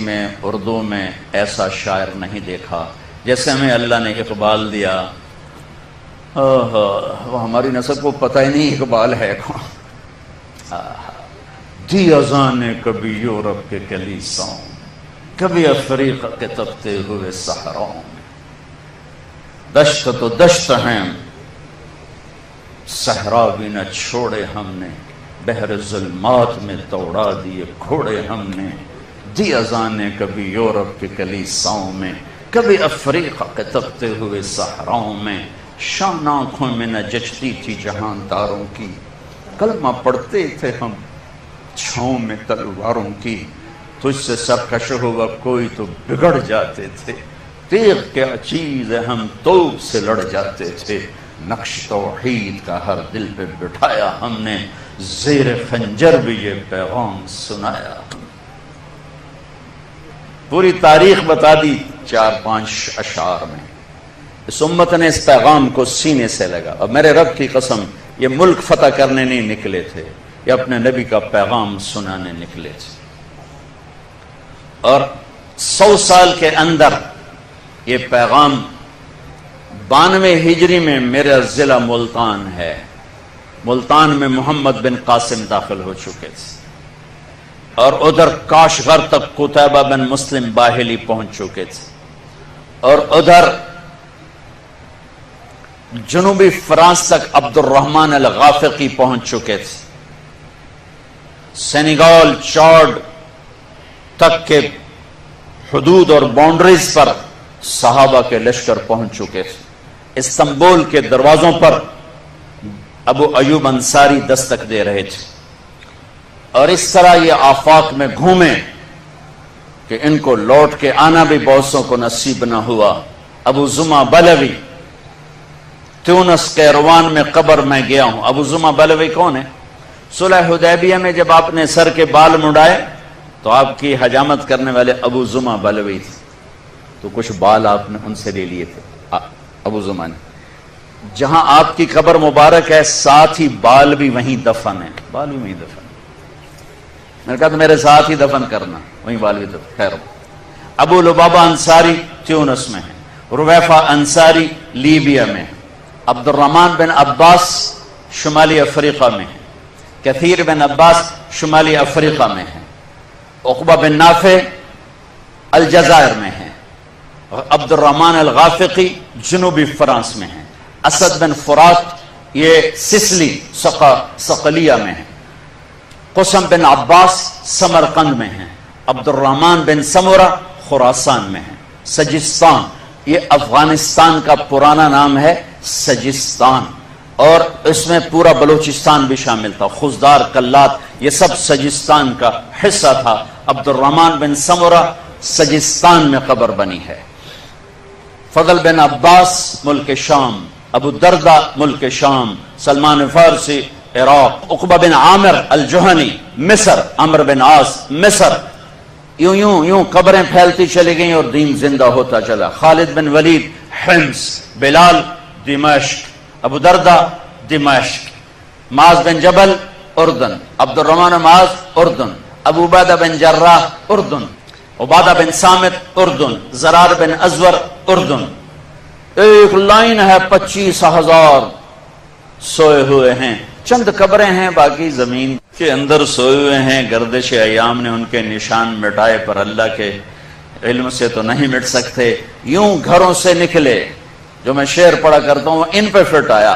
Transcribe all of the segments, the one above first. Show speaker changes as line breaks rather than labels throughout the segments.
میں اردو میں ایسا شاعر نہیں دیکھا جیسے ہمیں اللہ نے اقبال دیا۔ وہ ہماری نسل کو پتہ ہی نہیں اقبال ہے کون۔ دی اذان کبھی یورپ کے کلیساؤں، کبھی افریقہ کے تپتے ہوئے صحراؤں، دشت تو دشت ہیں صحرا بھی نہ چھوڑے ہم نے، بحر ظلمات میں دوڑا دیے گھوڑے ہم نے۔ دی اذانیں کبھی یورپ کے کلیساؤں میں، کبھی افریقہ کے تپتے ہوئے صحراؤں میں، شان آنکھوں میں نہ جچتی تھی جہاں تاروں کی، کلمہ پڑھتے تھے ہم چھاؤں میں تلواروں کی، تجھ سے سرکش ہوا کوئی تو بگڑ جاتے تھے، تیغ کیا چیز ہے ہم توپ سے لڑ جاتے تھے، نقش توحید کا ہر دل پہ بٹھایا ہم نے، زیر خنجر بھی یہ پیغام سنایا۔ پوری تاریخ بتا دی 4-5 اشعار میں۔ اس امت نے اس پیغام کو سینے سے لگا، اور میرے رب کی قسم یہ ملک فتح کرنے نہیں نکلے تھے، یہ اپنے نبی کا پیغام سنانے نکلے تھے۔ اور 100 سال کے اندر یہ پیغام 92 ہجری میں میرا ضلع ملتان ہے، ملتان میں محمد بن قاسم داخل ہو چکے تھے، اور ادھر کاشغر تک قتیبہ بن مسلم باہلی پہنچ چکے تھے، اور ادھر جنوبی فرانس تک عبد الرحمن الغافقی پہنچ چکے تھے، سینیگال چاڈ تک کے حدود اور باؤنڈریز پر صحابہ کے لشکر پہنچ چکے تھے، استنبول کے دروازوں پر ابو ایوب انصاری دستک دے رہے تھے، اور اس طرح یہ آفاق میں گھومے کہ ان کو لوٹ کے آنا بھی بہتوں کو نصیب نہ ہوا۔ ابو زمع بلوی تیونس کیروان میں قبر میں گیا ہوں۔ ابو زمع بلوی کون ہے؟ صلح حدیبیہ میں جب آپ نے سر کے بال مڑائے تو آپ کی حجامت کرنے والے ابو زمع بلوی تھے، تو کچھ بال آپ نے ان سے لے لیے تھے ابو زمع نے۔ جہاں آپ کی قبر مبارک ہے ساتھ ہی بال بھی وہیں دفن ہے، بال بھی وہیں دفن ہے۔ میں نے کہا تو میرے ساتھ ہی دفن کرنا، وہیں بال بھی دفن۔ خیر، ابو لبابہ انصاری تیونس میں ہے، رویفہ انصاری لیبیا میں ہے، عبد الرحمن بن عباس شمالی افریقہ میں ہے، کثیر بن عباس شمالی افریقہ میں ہے، عقبہ بن نافع الجزائر میں ہے، عبد الرحمن الغافقی جنوبی فرانس میں ہے، اسد بن فرات یہ سسلی صقلیہ میں ہے، قسم بن عباس سمرقند میں ہے، عبد الرحمن بن سمرہ خراسان میں ہے، سجستان یہ افغانستان کا پرانا نام ہے سجستان، اور اس میں پورا بلوچستان بھی شامل تھا، خزدار کلات یہ سب سجستان کا حصہ تھا۔ عبد الرحمن بن سمرہ سجستان میں قبر بنی ہے۔ فضل بن عباس ملک شام، ابو الدرداء ملک شام، سلمان فارسی عراق، عقبہ بن عامر الجہنی مصر، عمرو بن عاص مصر۔ یوں یوں یوں قبریں پھیلتی چلی گئیں اور دین زندہ ہوتا چلا۔ خالد بن ولید حمص، بلال دمشق، ابو درداء دمشق، معاذ بن جبل اردن، عبد الرحمن معاذ اردن، ابو عبیدہ بن جراح اردن، عبادہ بن صامت اردن، زرار بن ازور اردن۔ ایک لائن ہے 25,000 سوئے ہوئے ہیں، چند قبریں ہیں باقی زمین کے اندر سوئے ہوئے ہیں، گردش ایام نے ان کے نشان مٹائے پر اللہ کے علم سے تو نہیں مٹ سکتے۔ یوں گھروں سے نکلے، جو میں شعر پڑھا کرتا ہوں ان پہ فٹ آیا،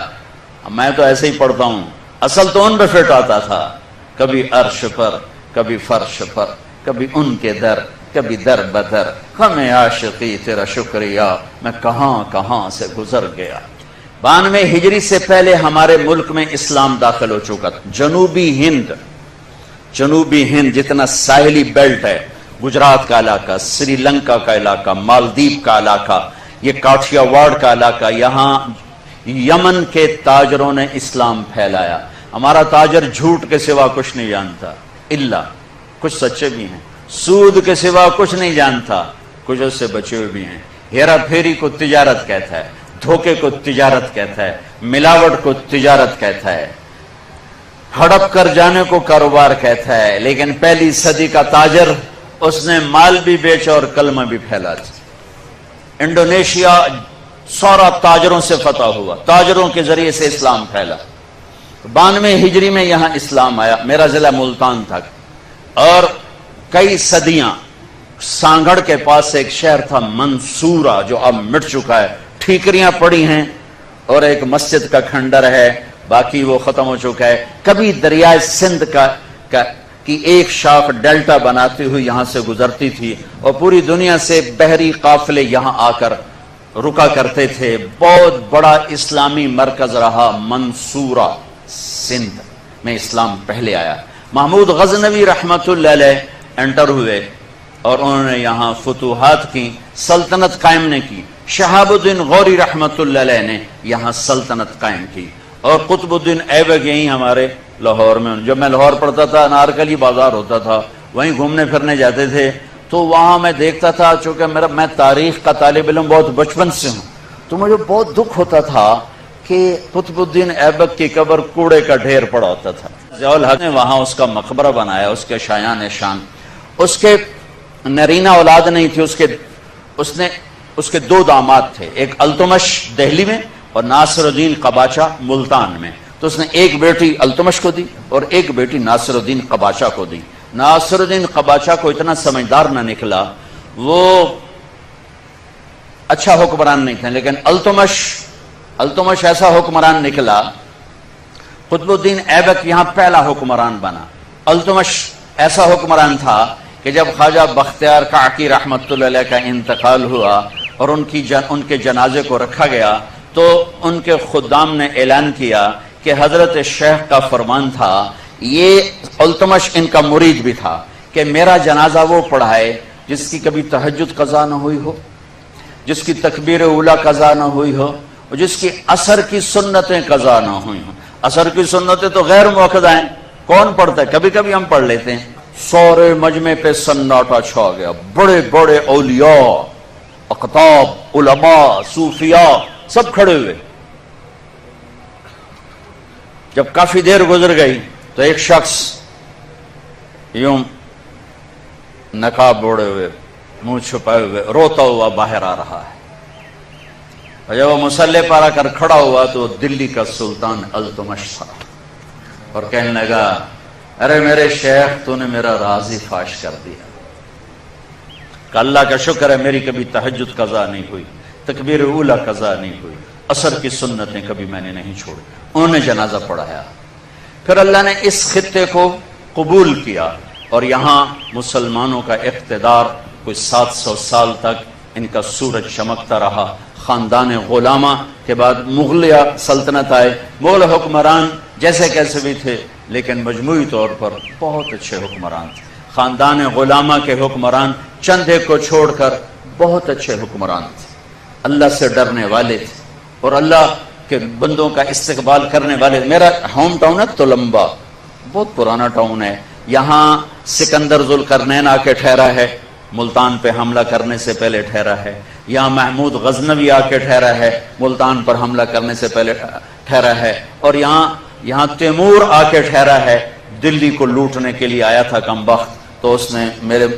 میں تو ایسے ہی پڑھتا ہوں، اصل تو ان پہ فٹ آتا تھا، کبھی عرش پر کبھی فرش پر، کبھی ان کے در کبھی در بدر، ہمیں عاشقی تیرا شکریہ میں کہاں کہاں سے گزر گیا۔ 92 ہجری سے پہلے ہمارے ملک میں اسلام داخل ہو چکا تھا۔ جنوبی ہند جتنا ساحلی بیلٹ ہے، گجرات کا علاقہ، سری لنکا کا علاقہ، مالدیپ کا علاقہ، یہ کاٹھیا واڑ کا علاقہ، یہاں یمن کے تاجروں نے اسلام پھیلایا۔ ہمارا تاجر جھوٹ کے سوا کچھ نہیں جانتا، الا کچھ سچے بھی ہیں، سود کے سوا کچھ نہیں جانتا، کچھ اس سے بچے ہوئے بھی ہیں۔ ہیرا پھیری کو تجارت کہتا ہے، دھوکے کو تجارت کہتا ہے، ملاوٹ کو تجارت کہتا ہے، ہڑپ کر جانے کو کاروبار کہتا ہے، لیکن پہلی صدی کا تاجر اس نے مال بھی بیچا اور کلمہ بھی پھیلا دیا۔ انڈونیشیا سارا تاجروں سے فتح ہوا، تاجروں کے ذریعے سے اسلام پھیلا۔ 92 ہجری میں یہاں اسلام آیا۔ میرا ضلع ملتان تھا، اور کئی صدیاں سانگڑ کے پاس ایک شہر تھا منصورہ، جو اب مٹ چکا ہے، ٹھیکریاں پڑی ہیں اور ایک مسجد کا کھنڈر ہے، باقی وہ ختم ہو چکا ہے۔ کبھی دریائے سندھ کی ایک شاخ ڈیلٹا بناتی ہوئی یہاں سے گزرتی تھی، اور پوری دنیا سے بحری قافلے یہاں آ کر رکا کرتے تھے۔ بہت بڑا اسلامی مرکز رہا منصورہ، سندھ میں اسلام پہلے آیا۔ محمود غزنوی رحمت اللہ علیہ انٹر ہوئے اور انہوں نے یہاں فتوحات کی، سلطنت قائم نے کی۔ شہاب الدین غوری رحمت اللہ علیہ نے یہاں سلطنت قائم کی، اور قطب الدین ایبک یہیں ہمارے لاہور میں، جب میں لاہور پڑھتا تھا نارکلی بازار ہوتا تھا، وہیں گھومنے پھرنے جاتے تھے، تو وہاں میں دیکھتا تھا، چونکہ میں تاریخ کا طالب علم بہت بچپن سے ہوں، تو مجھے بہت دکھ ہوتا تھا کہ قطب الدین ایبک کی قبر کوڑے کا ڈھیر پڑا ہوتا تھا۔ ضیاء الحق نے وہاں اس کا مقبرہ بنایا، اس کے شایان شان۔ اس کے نرینہ اولاد نہیں تھی، اس کے 2 داماد تھے، ایک التمش دہلی میں اور ناصر الدین قباچہ ملتان میں۔ تو اس نے ایک بیٹی التمش کو دی اور ایک بیٹی ناصر الدین قباچہ کو دی۔ ناصر الدین قباچہ کو اتنا سمجھدار نہ نکلا، وہ اچھا حکمران نہیں تھا، لیکن التمش ایسا حکمران نکلا۔ قطب الدین ایبک یہاں پہلا حکمران بنا۔ التمش ایسا حکمران تھا کہ جب خواجہ بختیار کاکی رحمت اللہ علیہ کا انتقال ہوا اور ان کے جنازے کو رکھا گیا، تو ان کے خدام نے اعلان کیا کہ حضرت شیخ کا فرمان تھا، یہ التمش ان کا مرید بھی تھا، کہ میرا جنازہ وہ پڑھائے جس کی کبھی تہجد قضا نہ ہوئی ہو، جس کی تکبیر اولیٰ قضا نہ ہوئی ہو، اور جس کی عصر کی سنتیں قضا نہ ہوئی ہوں۔ عصر کی سنتیں تو غیر موقدہ ہیں، کون پڑھتا ہے؟ کبھی کبھی ہم پڑھ لیتے ہیں۔ سورے مجمع پہ سناٹا چھا گیا، بڑے بڑے اولیاء، اقطاب، علماء، صوفیاء سب کھڑے ہوئے۔ جب کافی دیر گزر گئی تو ایک شخص یوں نقاب اوڑے ہوئے، منہ چھپائے ہوئے، روتا ہوا باہر آ رہا ہے، اور جب وہ مصلی پر آ کر کھڑا ہوا تو دلی کا سلطان التمش تھا، اور کہنے لگا، ارے میرے شیخ، تو نے میرا راز ہی فاش کر دیا، کہ اللہ کا شکر ہے میری کبھی تہجد قضا نہیں ہوئی، تکبیر اولیٰ قضا نہیں ہوئی، عصر کی سنتیں کبھی میں نے نہیں چھوڑی۔ انہوں نے جنازہ پڑھایا۔ پھر اللہ نے اس خطے کو قبول کیا، اور یہاں مسلمانوں کا اقتدار کوئی 700 سال تک ان کا سورج چمکتا رہا۔ خاندان غلامہ کے بعد مغلیہ سلطنت آئے، مغل حکمران جیسے کیسے بھی تھے، لیکن مجموعی طور پر بہت اچھے حکمران تھے۔ خاندان غلامہ کے حکمران چند ایک کو چھوڑ کر بہت اچھے حکمران تھے، اللہ سے ڈرنے والے تھے، اور اللہ کے بندوں کا استقبال کرنے والے۔ میرا ہوم ٹاؤن ہے تلمبا، بہت پرانا ٹاؤن ہے، یہاں سکندر ذوالقرنین آ کے ٹھہرا ہے، ملتان پہ حملہ کرنے سے پہلے ٹھہرا ہے۔ یہاں محمود غزنوی آ کے ٹھہرا ہے، ملتان پر حملہ کرنے سے پہلے ٹھہرا ہے۔ اور یہاں تیمور آ کے ٹھہرا ہے، دلی کو لوٹنے کے لیے آیا تھا کم بخت، تو اس نے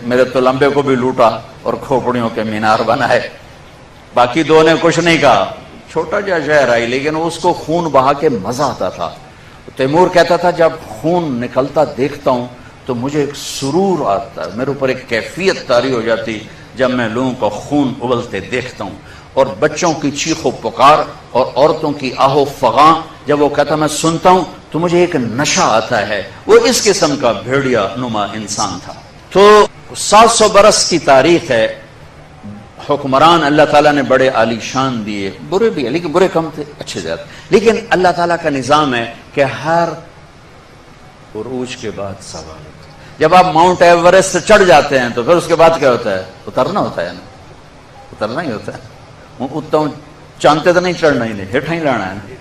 میرے تلمبے کو بھی لوٹا اور کھوپڑیوں کے مینار بنائے۔ باقی دو نے کچھ نہیں کہا، چھوٹا جا شہر آئی، لیکن اس کو خون بہا کے مزہ آتا تھا۔ تیمور کہتا تھا، جب خون نکلتا دیکھتا ہوں تو مجھے ایک سرور آتا ہے، میرے اوپر ایک کیفیت طاری ہو جاتی جب میں لوگوں کا خون ابلتے دیکھتا ہوں، اور بچوں کی چیخ و پکار اور عورتوں کی آہ و فغاں جب وہ کہتا میں سنتا ہوں تو مجھے ایک نشہ آتا ہے۔ وہ اس قسم کا بھیڑیا نما انسان تھا۔ تو 700 برس کی تاریخ ہے، حکمران اللہ تعالیٰ نے بڑے عالی شان دیے، برے بھی ہیں لیکن برے کم تھے، اچھے زیادہ، لیکن اللہ تعالیٰ کا نظام ہے کہ ہر عروج کے بعد سوال ہوتا ہے۔ جب آپ ماؤنٹ ایورسٹ سے چڑھ جاتے ہیں تو پھر اس کے بعد کیا ہوتا ہے؟ اترنا ہوتا ہے نا، اترنا ہی ہوتا ہے۔ اتنا چاندتے تو نہیں چڑھنا ہی نہیں، ہٹا ہی لانا ہے نا۔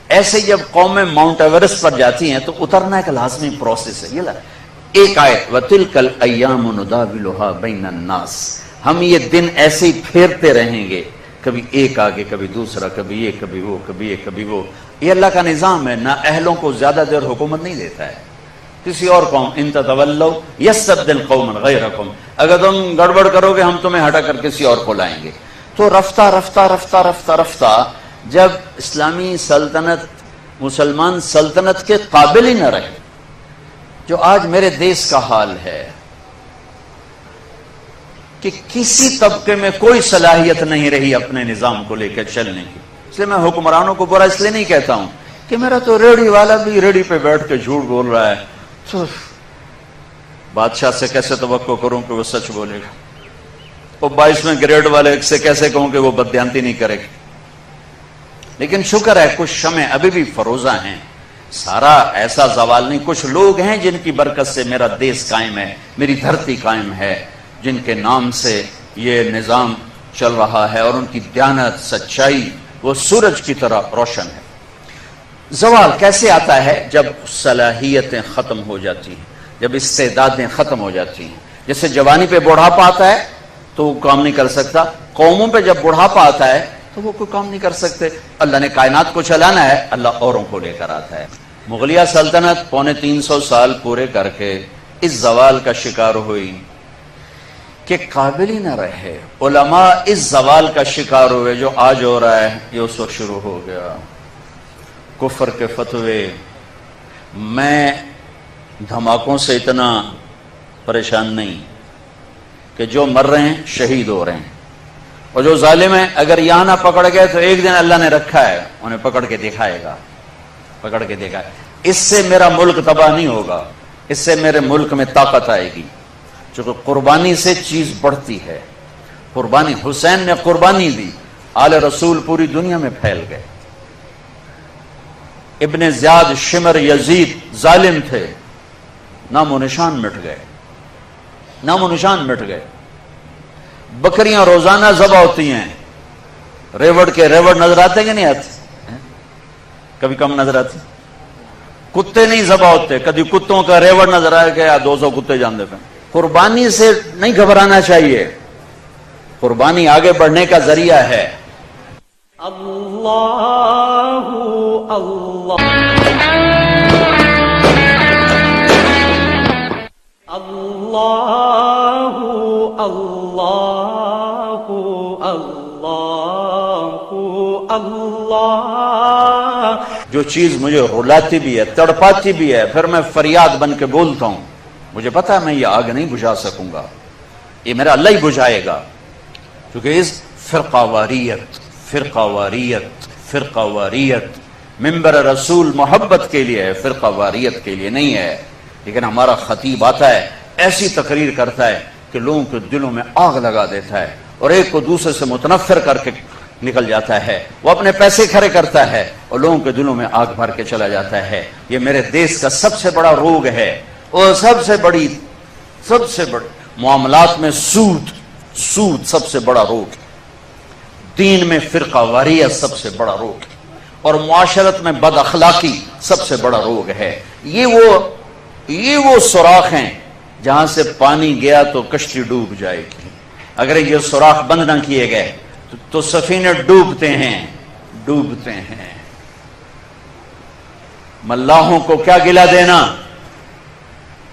ایسے جب قومیں ماؤنٹ ایورسٹ پر جاتی ہیں تو اترنا ایک لازمی پروسیس ہے۔ یہ ایک آیت وَتِلْكَ الْأَيَّامُ نُدَاوِلُهَا بَيْنَ النَّاسِ، ہم یہ دن ایسے ہی پھیرتے رہیں گے، کبھی ایک آگے کبھی دوسرا، کبھی یہ کبھی وہ، کبھی یہ کبھی وہ۔ یہ اللہ کا نظام ہے، نہ اہلوں کو زیادہ دیر حکومت نہیں دیتا ہے، کسی اور قوم، ان تتولوا یستبدل قوما غیرکم، اگر تم گڑبڑ کرو گے ہم تمہیں ہٹا کر کسی اور کو لائیں گے۔ تو رفتہ رفتہ رفتہ رفتہ رفتہ جب اسلامی سلطنت مسلمان سلطنت کے قابل ہی نہ رہے، جو آج میرے دیش کا حال ہے کہ کسی طبقے میں کوئی صلاحیت نہیں رہی اپنے نظام کو لے کے چلنے کی۔ اس لیے میں حکمرانوں کو برا اس لیے نہیں کہتا ہوں کہ میرا تو ریڑھی والا بھی ریڑھی پہ بیٹھ کے جھوٹ بول رہا ہے، تو بادشاہ سے کیسے توقع کروں کہ وہ سچ بولے گا، وہ 22ویں گریڈ والے سے کیسے کہوں کہ وہ بددیانتی نہیں کرے گا۔ لیکن شکر ہے کچھ شمع ابھی بھی فروزہ ہیں، سارا ایسا زوال نہیں، کچھ لوگ ہیں جن کی برکت سے میرا دیش قائم ہے، میری دھرتی قائم ہے، جن کے نام سے یہ نظام چل رہا ہے، اور ان کی دیانت سچائی وہ سورج کی طرح روشن ہے۔ زوال کیسے آتا ہے؟ جب صلاحیتیں ختم ہو جاتی ہیں، جب استعدادیں ختم ہو جاتی ہیں۔ جیسے جوانی پہ بڑھاپا آتا ہے تو وہ کام نہیں کر سکتا، قوموں پہ جب بڑھاپا آتا ہے تو وہ کوئی کام نہیں کر سکتے۔ اللہ نے کائنات کو چلانا ہے، اللہ اوروں کو لے کر آتا ہے۔ مغلیہ سلطنت 350 سال پورے کر کے اس زوال کا شکار ہوئی کہ قابل ہی نہ رہے۔ علماء اس زوال کا شکار ہوئے جو آج ہو رہا ہے، یہ اس وقت شروع ہو گیا۔ کفر کے فتوے، میں دھماکوں سے اتنا پریشان نہیں کہ جو مر رہے ہیں شہید ہو رہے ہیں، اور جو ظالم ہیں اگر یہاں نہ پکڑ گئے تو ایک دن اللہ نے رکھا ہے انہیں پکڑ کے دکھائے گا، پکڑ کے دکھائے۔ اس سے میرا ملک تباہ نہیں ہوگا، اس سے میرے ملک میں طاقت آئے گی، چونکہ قربانی سے چیز بڑھتی ہے۔ قربانی، حسین نے قربانی دی، آل رسول پوری دنیا میں پھیل گئے۔ ابن زیاد، شمر، یزید ظالم تھے، نام و نشان مٹ گئے، نام و نشان مٹ گئے۔ بکریاں روزانہ ذبح ہوتی ہیں، ریوڑ کے ریوڑ نظر آتے کہ نہیں آتے؟ کبھی کم نظر آتے۔ کتے نہیں ذبح ہوتے، کبھی کتوں کا ریوڑ نظر آئے گا، 200 کتے جان دیتے ہیں۔ قربانی سے نہیں گھبرانا چاہیے، قربانی آگے بڑھنے کا ذریعہ ہے۔
اللہ اللہ اللہ اللہ اللہ اللہ۔
جو چیز مجھے رلاتی بھی ہے، تڑپاتی بھی ہے، پھر میں فریاد بن کے بولتا ہوں، مجھے پتا ہے میں یہ آگ نہیں بجھا سکوں گا، یہ میرا اللہ ہی بجھائے گا، کیونکہ اس فرقہ واریت فرقہ واریت فرقہ واریت منبر رسول محبت کے لیے ہے، فرقہ واریت کے لیے نہیں ہے۔ لیکن ہمارا خطیب آتا ہے، ایسی تقریر کرتا ہے کہ لوگوں کے دلوں میں آگ لگا دیتا ہے، اور ایک کو دوسرے سے متنفر کر کے نکل جاتا ہے، وہ اپنے پیسے کھڑے کرتا ہے اور لوگوں کے دلوں میں آگ بھر کے چلا جاتا ہے۔ یہ میرے دیش کا سب سے بڑا روگ ہے، اور سب سے بڑی معاملات میں سود سب سے بڑا روگ ہے، دین میں فرقہ واریت سب سے بڑا روگ ہے، اور معاشرت میں بد اخلاقی سب سے بڑا روگ ہے۔ یہ وہ سوراخ ہیں جہاں سے پانی گیا تو کشتی ڈوب جائے گی، اگر یہ سوراخ بند نہ کیے گئے تو سفینے ڈوبتے ہیں۔ ملاحوں کو کیا گلا دینا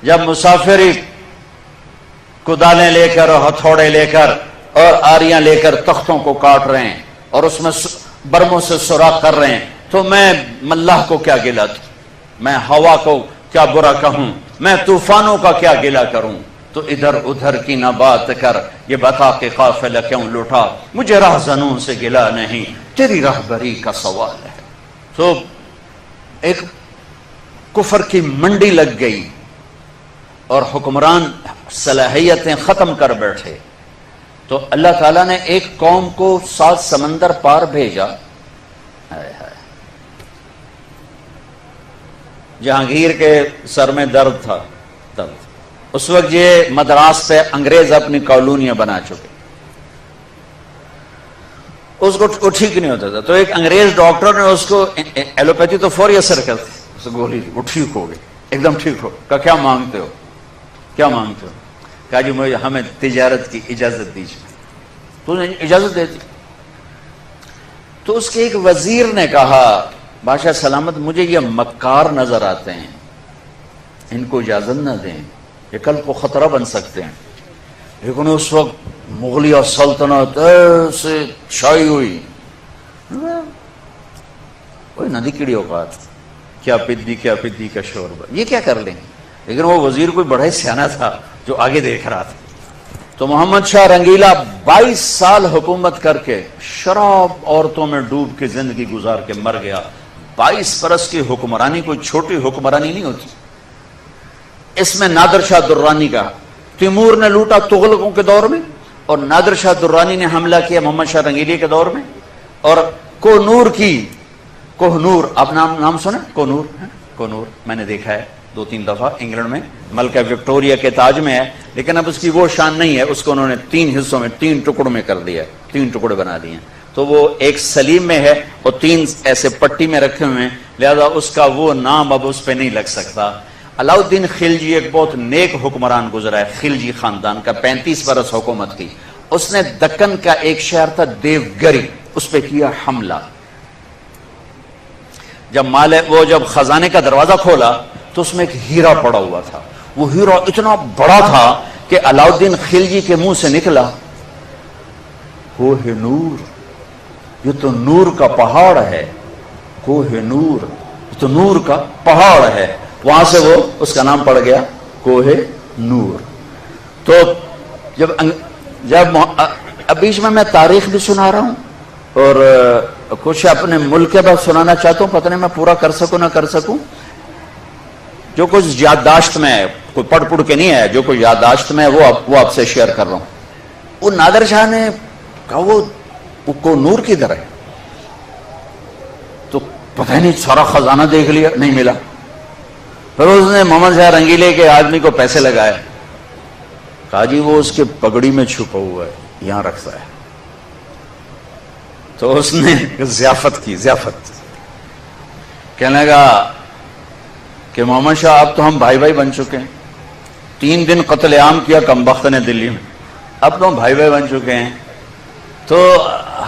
جب مسافری کدالیں لے کر اور ہتھوڑے لے کر اور آریاں لے کر تختوں کو کاٹ رہے ہیں اور اس میں برموں سے سوراخ کر رہے ہیں، تو میں ملاح کو کیا گلا دوں، میں ہوا کو کیا برا کہوں، میں طوفانوں کا کیا گلا کروں؟ تو ادھر ادھر کی نہ بات کر، یہ بتا کہ قافلہ کیوں لوٹا، مجھے راہزنوں سے گلا نہیں، تیری راہبری کا سوال ہے۔ تو ایک کفر کی منڈی لگ گئی اور حکمران صلاحیتیں ختم کر بیٹھے، تو اللہ تعالیٰ نے ایک قوم کو 7 سمندر پار بھیجا۔ جہانگیر کے سر میں درد تھا، اس وقت یہ مدراس پہ انگریز اپنی کالونیاں بنا چکے، اس کو ٹھیک نہیں ہوتا تھا، تو ایک انگریز ڈاکٹر نے اس کو، ایلوپیتھی تو فوری اثر کرتی، اس گولی وہ ٹھیک ہو گئی، ایک دم ٹھیک ہو۔ کہا کیا مانگتے ہو، کیا مانگتے ہو؟ کہا جی مجھے ہمیں تجارت کی اجازت دیجیے۔ تو نے اجازت دے دی۔ تو اس کے ایک وزیر نے کہا، بادشاہ سلامت مجھے یہ مکار نظر آتے ہیں، ان کو اجازت نہ دیں، یہ کل کو خطرہ بن سکتے ہیں. لیکن اس وقت مغلیہ سلطنت ایسے چھائی ہوئی، کوئی ندی کیڑی اوقات، کیا پدی کا شوربہ، یہ کیا کر لیں. لیکن وہ وزیر کوئی بڑا ہی سیانا تھا جو آگے دیکھ رہا تھا. تو محمد شاہ رنگیلا 22 سال حکومت کر کے شراب عورتوں میں ڈوب کے زندگی گزار کے مر گیا. 22 برس کی حکمرانی کوئی چھوٹی حکمرانی نہیں ہوتی. اس میں نادر شاہ درانی کا، تیمور نے لوٹا تغلقوں کے دور میں، اور نادر شاہ درانی نے حملہ کیا محمد شاہ رنگیلی کے دور میں. اور کوہنور، آپ نام سنا؟ کوہنور میں نے دیکھا ہے 2-3 دفعہ انگلینڈ میں، ملکہ وکٹوریا کے تاج میں ہے، لیکن اب اس کی وہ شان نہیں ہے. اس کو انہوں نے 3 حصوں میں 3 ٹکڑوں میں کر دیا، 3 ٹکڑے بنا دیے. تو وہ ایک سلیم میں ہے اور 3 ایسے پٹی میں رکھے ہوئے ہیں، لہذا اس کا وہ نام اب اس پہ نہیں لگ سکتا. علاؤالدین خلجی ایک بہت نیک حکمران گزرا ہے، خلجی خاندان کا، 35 برس حکومت کی. اس نے دکن کا ایک شہر تھا دیوگری، اس پہ کیا حملہ. جب خزانے کا دروازہ کھولا تو اس میں ایک ہیرا پڑا ہوا تھا. وہ ہیرا اتنا بڑا تھا کہ علاؤالدین خلجی کے منہ سے نکلا، کوہ نور، یہ تو نور کا پہاڑ ہے، کوہ نور، یہ تو نور کا پہاڑ ہے. وہاں سے وہ اس کا نام پڑ گیا کوہ نور. تو جب بیچ میں تاریخ بھی سنا رہا ہوں اور کچھ اپنے ملک کے بعد سنانا چاہتا ہوں، پتہ نہیں میں پورا کر سکوں نہ کر سکوں. جو کچھ یادداشت میں ہے، کوئی پڑھ کے نہیں ہے، جو کچھ یادداشت میں ہے وہ آپ سے شیئر کر رہا ہوں. وہ نادر شاہ نے کہا وہ کو نور کدھر ہے؟ تو پتہ نہیں، سارا خزانہ دیکھ لیا، نہیں ملا. پھر اس نے محمد شاہ رنگیلے کے آدمی کو پیسے لگائے، کہا جی وہ اس کے پگڑی میں چھپا ہوا ہے، یہاں رکھتا ہے. تو اس نے ضیافت کی، کہنے لگا کہ محمد شاہ اب تو ہم بھائی بن چکے ہیں. 3 دن قتل عام کیا کمبخت نے دلی میں، اب تو ہم بھائی بن چکے ہیں. تو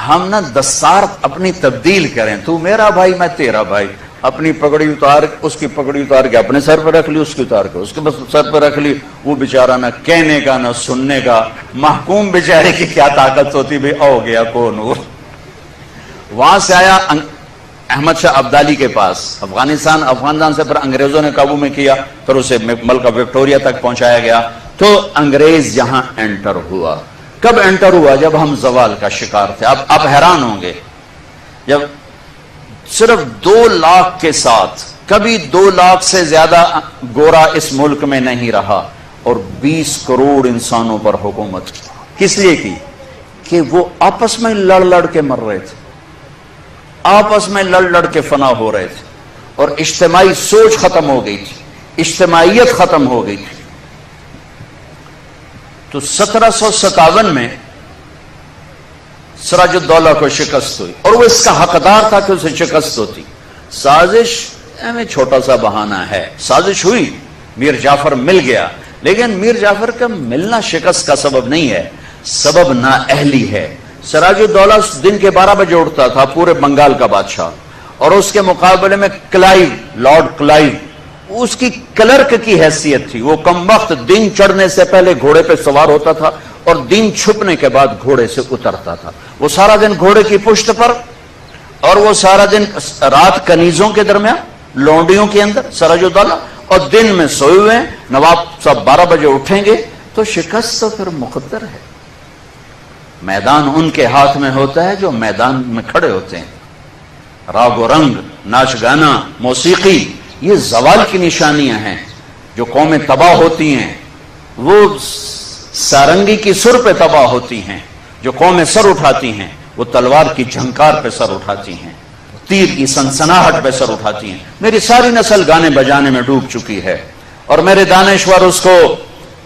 ہم نا دستار اپنی تبدیل کریں، تو میرا بھائی میں تیرا بھائی. اپنی پگڑی اتار، اس کی پگڑی اتار کے اپنے سر پہ رکھ لی، اس کی اتار کے اس کے بس سر پہ رکھ لی. وہ بیچارہ نہ کہنے کا نہ سننے کا، محکوم بیچارے کی کیا طاقت ہوتی بھی، او گیا کو نور. وہاں سے آیا احمد شاہ ابدالی کے پاس، افغانستان سے پھر انگریزوں نے قابو میں کیا، پھر اسے ملکہ وکٹوریا تک پہنچایا گیا. تو انگریز یہاں انٹر ہوا. کب انٹر ہوا؟ جب ہم زوال کا شکار تھے. اب آپ حیران ہوں گے، جب صرف 2 لاکھ کے ساتھ، کبھی 2 لاکھ سے زیادہ گورا اس ملک میں نہیں رہا، اور 20 کروڑ انسانوں پر حکومت کی. کس لیے کی؟ کہ وہ آپس میں لڑ کے مر رہے تھے، آپس میں لڑ کے فنا ہو رہے تھے، اور اجتماعی سوچ ختم ہو گئی تھی، اجتماعیت ختم ہو گئی تھی. تو 1757 میں سراج الدولہ کو شکست ہوئی، اور وہ اس کا حقدار تھا کہ اسے شکست ہوتی. سازش میں چھوٹا سا بہانہ ہے، سازش ہوئی، میر جعفر مل گیا، لیکن میر جعفر کا ملنا شکست کا سبب نہیں ہے، سبب نااہلی ہے. سراج الدولہ دن کے 12 بجے اٹھتا تھا، پورے بنگال کا بادشاہ، اور اس کے مقابلے میں لارڈ کلائیو اس کی کلرک کی حیثیت تھی. وہ کمبخت دن چڑھنے سے پہلے گھوڑے پہ سوار ہوتا تھا اور دن چھپنے کے بعد گھوڑے سے اترتا تھا. وہ سارا دن گھوڑے کی پشت پر، اور وہ سارا دن رات کنیزوں کے درمیان، لونڈیوں کے اندر سراج الدولہ، اور دن میں سوئے ہوئے ہیں. نواب صاحب 12 بجے اٹھیں گے تو شکست تو پھر مقدر ہے. میدان ان کے ہاتھ میں ہوتا ہے جو میدان میں کھڑے ہوتے ہیں. راگ و رنگ، ناچ گانا، موسیقی، یہ زوال کی نشانیاں ہیں. جو قومیں تباہ ہوتی ہیں وہ سارنگی کی سر پہ تباہ ہوتی ہیں. جو قومیں سر اٹھاتی ہیں وہ تلوار کی جھنکار پہ سر اٹھاتی ہیں، تیر کی سنسناہٹ پہ سر اٹھاتی ہیں. میری ساری نسل گانے بجانے میں ڈوب چکی ہے، اور میرے دانشور اس کو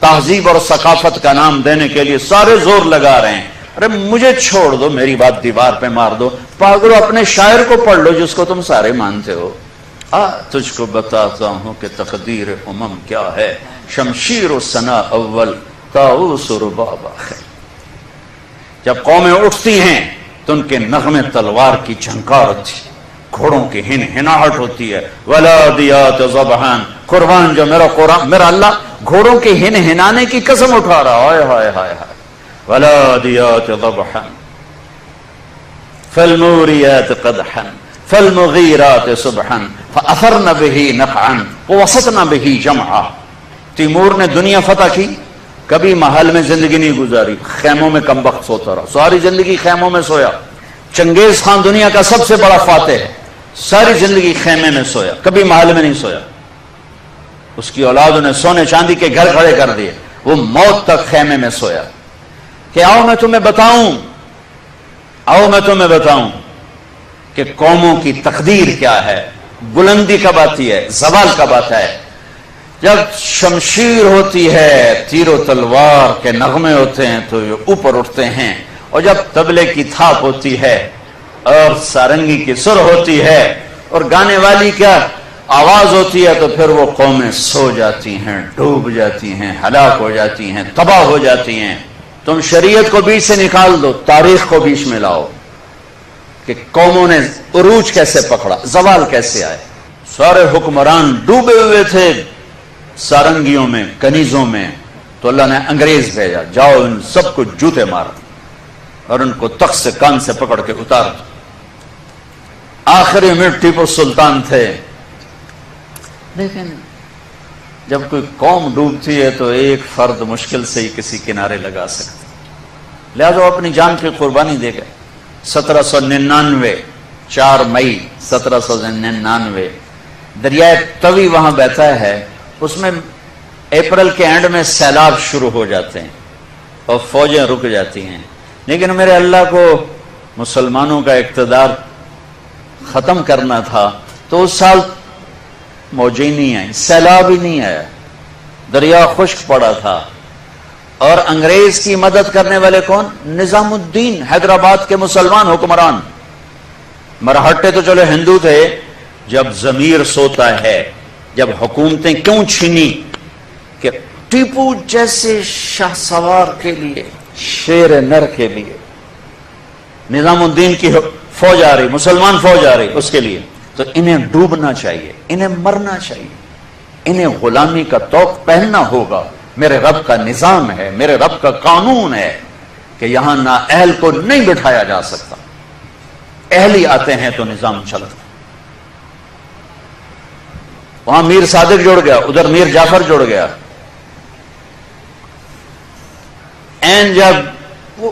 تہذیب اور ثقافت کا نام دینے کے لیے سارے زور لگا رہے ہیں. ارے مجھے چھوڑ دو، میری بات دیوار پہ مار دو. پاگلو اپنے شاعر کو پڑھ لو جس کو تم سارے مانتے ہو. تجھ کو بتاتا ہوں کہ تقدیر امم کیا ہے، شمشیر و ثنا اول طاؤس و رباب آخر. جب قومیں اٹھتی ہیں تو ان کے نغمے تلوار کی جھنکار ہوتی ہے، گھوڑوں کی ہنہناہٹ ہوتی ہے. ولادیات ذبحان، قربان جو میرا قرآن، میرا اللہ گھوڑوں کے ہن ہنانے کی قسم اٹھا رہا، ہائے ہائے ہائے ہائے، والعادیات ضبحا فالموریات قدحا فالمغیرات صبحا فاثرن به نقعا ووسطن به جمعا۔ تیمور نے دنیا فتح کی، کبھی محل میں زندگی نہیں گزاری، خیموں میں کم وقت سوتا رہا، ساری زندگی خیموں میں سویا۔ چنگیز خان دنیا کا سب سے بڑا فاتح ہے، ساری زندگی خیمے میں سویا، کبھی محل میں نہیں سویا۔ اس کی اولاد نے سونے چاندی کے گھر کھڑے کر دیے، وہ موت تک خیمے میں سویا۔ کہ آؤ میں تمہیں بتاؤں، آؤ میں تمہیں بتاؤں کہ قوموں کی تقدیر کیا ہے، بلندی کب آتی ہے، زوال کب آتا ہے۔ جب شمشیر ہوتی ہے، تیر و تلوار کے نغمے ہوتے ہیں تو یہ اوپر اٹھتے ہیں، اور جب طبلے کی تھاپ ہوتی ہے اور سارنگی کی سر ہوتی ہے اور گانے والی کیا آواز ہوتی ہے، تو پھر وہ قومیں سو جاتی ہیں، ڈوب جاتی ہیں، ہلاک ہو جاتی ہیں، تباہ ہو جاتی ہیں۔ تم شریعت کو بیچ سے نکال دو، تاریخ کو بیچ میں لاؤ کہ قوموں نے عروج کیسے پکڑا، زوال کیسے آئے۔ سارے حکمران ڈوبے ہوئے تھے سارنگیوں میں، کنیزوں میں، تو اللہ نے انگریز بھیجا، جاؤ ان سب کو جوتے مار اور ان کو تخت سے کان سے پکڑ کے اتار دو۔ آخری میں ٹیپو سلطان تھے، لیکن جب کوئی قوم ڈوبتی ہے تو ایک فرد مشکل سے ہی کسی کنارے لگا سکتا، لہذا وہ اپنی جان کی قربانی دے گئے۔ 1799 4 مئی 1799 دریائے توی وہاں بہتا ہے، اس میں اپریل کے اینڈ میں سیلاب شروع ہو جاتے ہیں اور فوجیں رک جاتی ہیں، لیکن میرے اللہ کو مسلمانوں کا اقتدار ختم کرنا تھا، تو اس سال موجیں نہیں آئی، سیلاب ہی نہیں آیا، دریا خشک پڑا تھا۔ اور انگریز کی مدد کرنے والے کون؟ نظام الدین، حیدرآباد کے مسلمان حکمران۔ مرہٹے تو چلو ہندو تھے، جب ضمیر سوتا ہے، جب حکومتیں کیوں چھینی کہ ٹیپو جیسے شاہ سوار کے لیے، شیر نر کے لیے نظام الدین کی فوج آ رہی، مسلمان فوج آ رہی، اس کے لیے تو انہیں ڈوبنا چاہیے، انہیں مرنا چاہیے، انہیں غلامی کا طوق پہننا ہوگا۔ میرے رب کا نظام ہے، میرے رب کا قانون ہے کہ یہاں نااہل کو نہیں بٹھایا جا سکتا، اہلی آتے ہیں تو نظام چلتا۔ وہاں میر صادق جڑ گیا، ادھر میر جعفر جڑ گیا۔ این جب وہ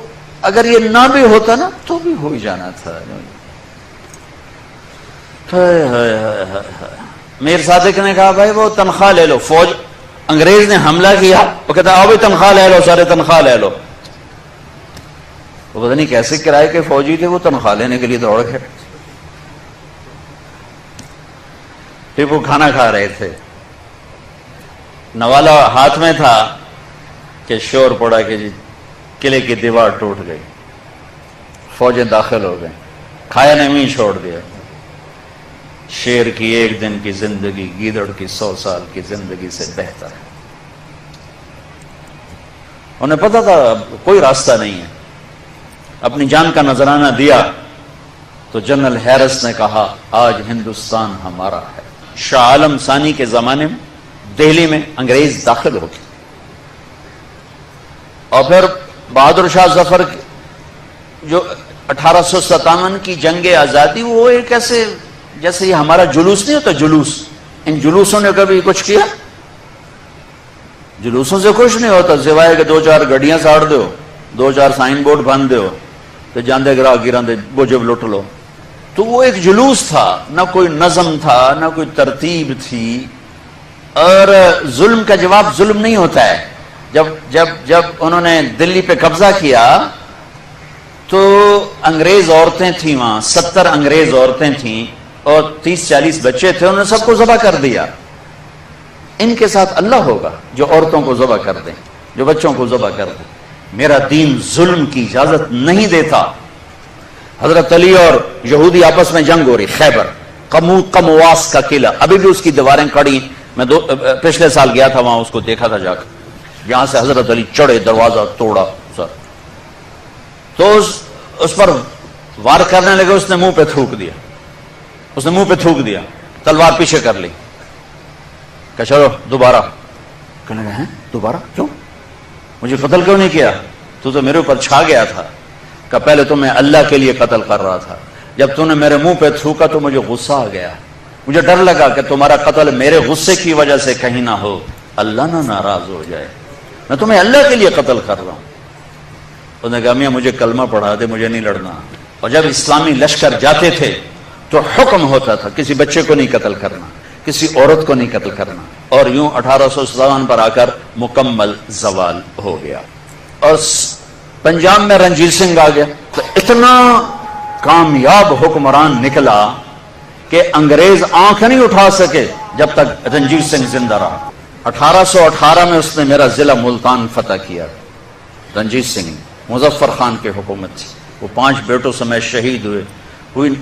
اگر یہ نہ بھی ہوتا نا تو بھی ہو ہی جانا تھا۔ میر صادق نے کہا بھائی وہ تنخواہ لے لو، فوج انگریز نے حملہ کیا، وہ کہتا آؤ بھی تنخواہ لے لو، سارے تنخواہ لے لو۔ وہ پتہ نہیں کیسے کرائے کے فوجی تھے، وہ تنخواہ لینے کے لیے دوڑ گئے۔ ٹیپو کھانا کھا رہے تھے، نوالا ہاتھ میں تھا کہ شور پڑا کہ جی قلعے کی دیوار ٹوٹ گئی، فوجیں داخل ہو گئیں، کھایا نے وہیں چھوڑ دیا۔ شیر کی ایک دن کی زندگی گیدڑ کی 100 سال کی زندگی سے بہتر ہے۔ انہیں پتا تھا کوئی راستہ نہیں ہے، اپنی جان کا نذرانہ دیا تو جنرل ہیرس نے کہا آج ہندوستان ہمارا ہے۔ شاہ عالم ثانی کے زمانے میں دہلی میں انگریز داخل ہو گئے، اور پھر بہادر شاہ ظفر جو 1857 کی جنگ آزادی، وہ ایک ایسے جیسے یہ ہمارا جلوس نہیں ہوتا، جلوس، ان جلوسوں نے کبھی کچھ کیا؟ جلوسوں سے کچھ نہیں ہوتا سوائے کہ 2-4 گڈیاں ساڑ دو، 2-4 سائن بورڈ بن دو تو جاندے گراہ گراندے بوجھب لٹ لو۔ تو وہ ایک جلوس تھا، نہ کوئی نظم تھا، نہ کوئی ترتیب تھی۔ اور ظلم کا جواب ظلم نہیں ہوتا ہے۔ جب انہوں نے دلی پہ قبضہ کیا تو انگریز عورتیں تھیں وہاں، 70 انگریز عورتیں تھیں اور 30-40 بچے تھے، انہوں نے سب کو ذبح کر دیا۔ ان کے ساتھ اللہ ہوگا جو عورتوں کو ذبح کر دیں، جو بچوں کو ذبح کر دیں۔ میرا دین ظلم کی اجازت نہیں دیتا۔ حضرت علی اور یہودی آپس میں جنگ ہو رہی، خیبر قمواس کا قلعہ، ابھی بھی اس کی دیواریں کڑی، میں پچھلے سال گیا تھا وہاں، اس کو دیکھا تھا جا کر۔ یہاں سے حضرت علی چڑھے، دروازہ توڑا سر، تو اس پر وار کرنے لگے، اس نے منہ پہ تھوک دیا، اس نے منہ پہ تھوک دیا، تلوار پیچھے کر لی۔ کہ چلو دوبارہ. کہنے لگا ہیں دوبارہ کیوں؟ مجھے قتل کیوں نہیں کیا؟ تو میرے اوپر چھا گیا تھا. کہ پہلے تو میں اللہ کے لیے قتل کر رہا تھا، جب تو نے میرے منہ پہ تھوکا تو مجھے غصہ آ گیا، مجھے ڈر لگا کہ تمہارا قتل میرے غصے کی وجہ سے کہیں نہ ہو، اللہ نہ ناراض ہو جائے، میں تمہیں اللہ کے لیے قتل کر رہا ہوں. انہوں نے کہا میاں مجھے کلمہ پڑھا دے، مجھے نہیں لڑنا. اور جب اسلامی لشکر جاتے تھے تو حکم ہوتا تھا کسی بچے کو نہیں قتل کرنا، کسی عورت کو نہیں قتل کرنا. اور یوں 1857 پر آ کر مکمل زوال ہو گیا. اور پنجاب میں رنجیت سنگھ آ گیا تو اتنا کامیاب حکمران نکلا کہ انگریز آنکھ نہیں اٹھا سکے جب تک رنجیت سنگھ زندہ رہا. 1818 میں اس نے میرا ضلع ملتان فتح کیا. رنجیت سنگھ مظفر خان کی حکومت تھی، وہ 5 بیٹوں سمیت شہید ہوئے.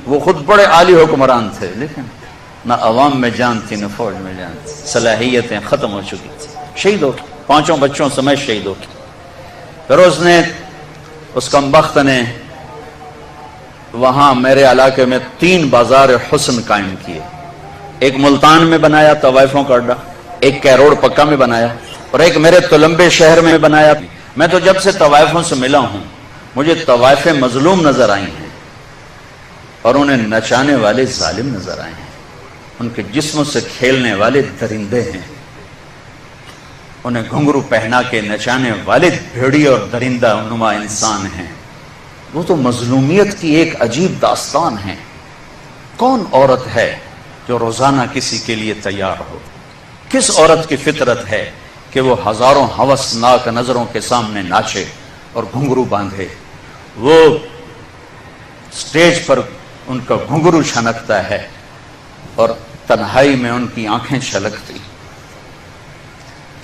وہ خود بڑے عالی حکمران تھے، لیکن نہ عوام میں جان تھی نہ فوج میں جان تھی، صلاحیتیں ختم ہو چکی تھی. شہید ہو 5 بچوں سمیت شہید ہو. پھر اس کمبخت نے وہاں میرے علاقے میں 3 بازار حسن قائم کیے. ایک ملتان میں بنایا طوائفوں کا اڈا، ایک کیروڑ پکا میں بنایا، اور ایک میرے تلمبے شہر میں بنایا. میں تو جب سے طوائفوں سے ملا ہوں مجھے طوائفیں مظلوم نظر آئی ہیں اور انہیں نچانے والے ظالم نظر آئے ہیں. ان کے جسموں سے کھیلنے والے درندے ہیں، انہیں گھنگرو پہنا کے نچانے والے بھیڑی اور درندہ نما انسان ہیں. وہ تو مظلومیت کی ایک عجیب داستان ہے. کون عورت ہے جو روزانہ کسی کے لیے تیار ہو؟ کس عورت کی فطرت ہے کہ وہ ہزاروں ہوسناک نظروں کے سامنے ناچے اور گھنگرو باندھے؟ وہ سٹیج پر ان کا گھنگرو چھنکتا ہے اور تنہائی میں ان کی آنکھیں چھلکتی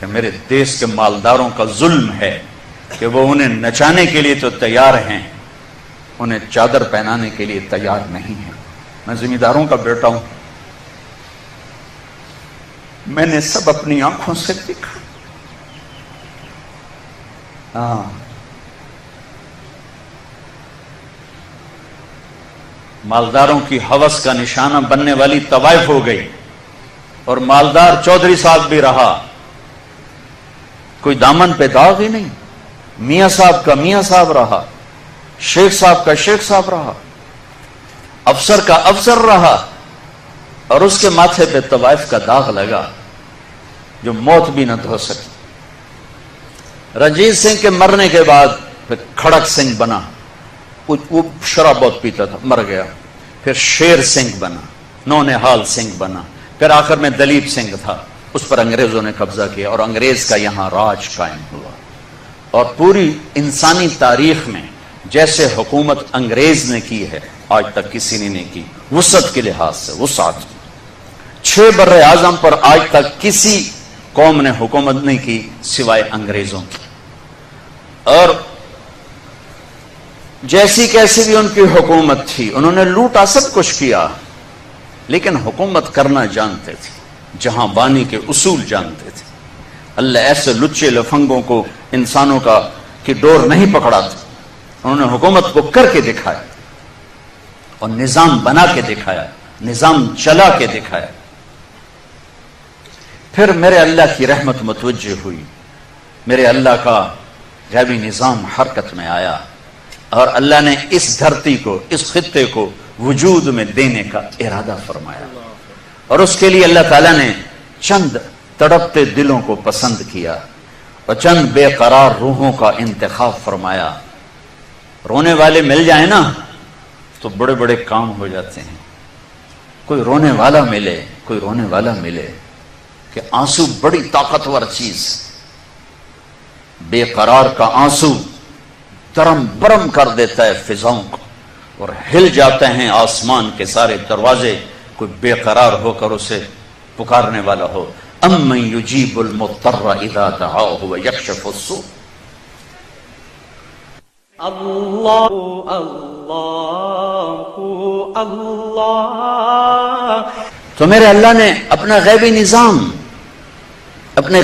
کہ میرے دیش کے مالداروں کا ظلم ہے کہ وہ انہیں نچانے کے لیے تو تیار ہیں، انہیں چادر پہنانے کے لیے تیار نہیں ہیں. میں زمینداروں کا بیٹا ہوں، میں نے سب اپنی آنکھوں سے دیکھا. مالداروں کی ہوس کا نشانہ بننے والی طوائف ہو گئی، اور مالدار چودھری صاحب بھی رہا، کوئی دامن پہ داغ ہی نہیں. میاں صاحب کا میاں صاحب رہا، شیخ صاحب کا شیخ صاحب رہا، افسر کا افسر رہا، اور اس کے ماتھے پہ طوائف کا داغ لگا جو موت بھی نہ دھو سکی. رنجیت سنگھ کے مرنے کے بعد پھر کھڑک سنگھ بنا، وہ شراب بہت پیتا تھا، مر گیا. پھر شیر سنگھ بنا، نونہال سنگھ بنا، پھر آخر میں دلیپ سنگھ تھا، اس پر انگریزوں نے قبضہ کیا اور انگریز کا یہاں راج قائم ہوا. اور پوری انسانی تاریخ میں جیسے حکومت انگریز نے کی ہے آج تک کسی نے نہیں کی. وسعت کے لحاظ سے وسعت 6 بر اعظم پر آج تک کسی قوم نے حکومت نہیں کی سوائے انگریزوں کی. اور جیسی کیسی بھی ان کی حکومت تھی انہوں نے لوٹا، سب کچھ کیا، لیکن حکومت کرنا جانتے تھے، جہاں بانی کے اصول جانتے تھے. اللہ ایسے لچے لفنگوں کو انسانوں کی ڈور نہیں پکڑا تھا. انہوں نے حکومت کو کر کے دکھایا اور نظام بنا کے دکھایا، نظام چلا کے دکھایا. پھر میرے اللہ کی رحمت متوجہ ہوئی، میرے اللہ کا غیبی نظام حرکت میں آیا، اور اللہ نے اس دھرتی کو، اس خطے کو وجود میں دینے کا ارادہ فرمایا. اور اس کے لیے اللہ تعالیٰ نے چند تڑپتے دلوں کو پسند کیا اور چند بے قرار روحوں کا انتخاب فرمایا. رونے والے مل جائیں نا تو بڑے بڑے کام ہو جاتے ہیں. کوئی رونے والا ملے، کوئی رونے والا ملے، کہ آنسو بڑی طاقتور چیز، بے قرار کا آنسو درم برم کر دیتا ہے فضاؤں کو، اور ہل جاتے ہیں آسمان کے سارے دروازے. کوئی بے قرار ہو کر اسے پکارنے والا ہو. امن یجیب المضطر اذا دعاہ ویکشف السوء.
اللہ اللہ اللہ.
تو میرے اللہ نے اپنے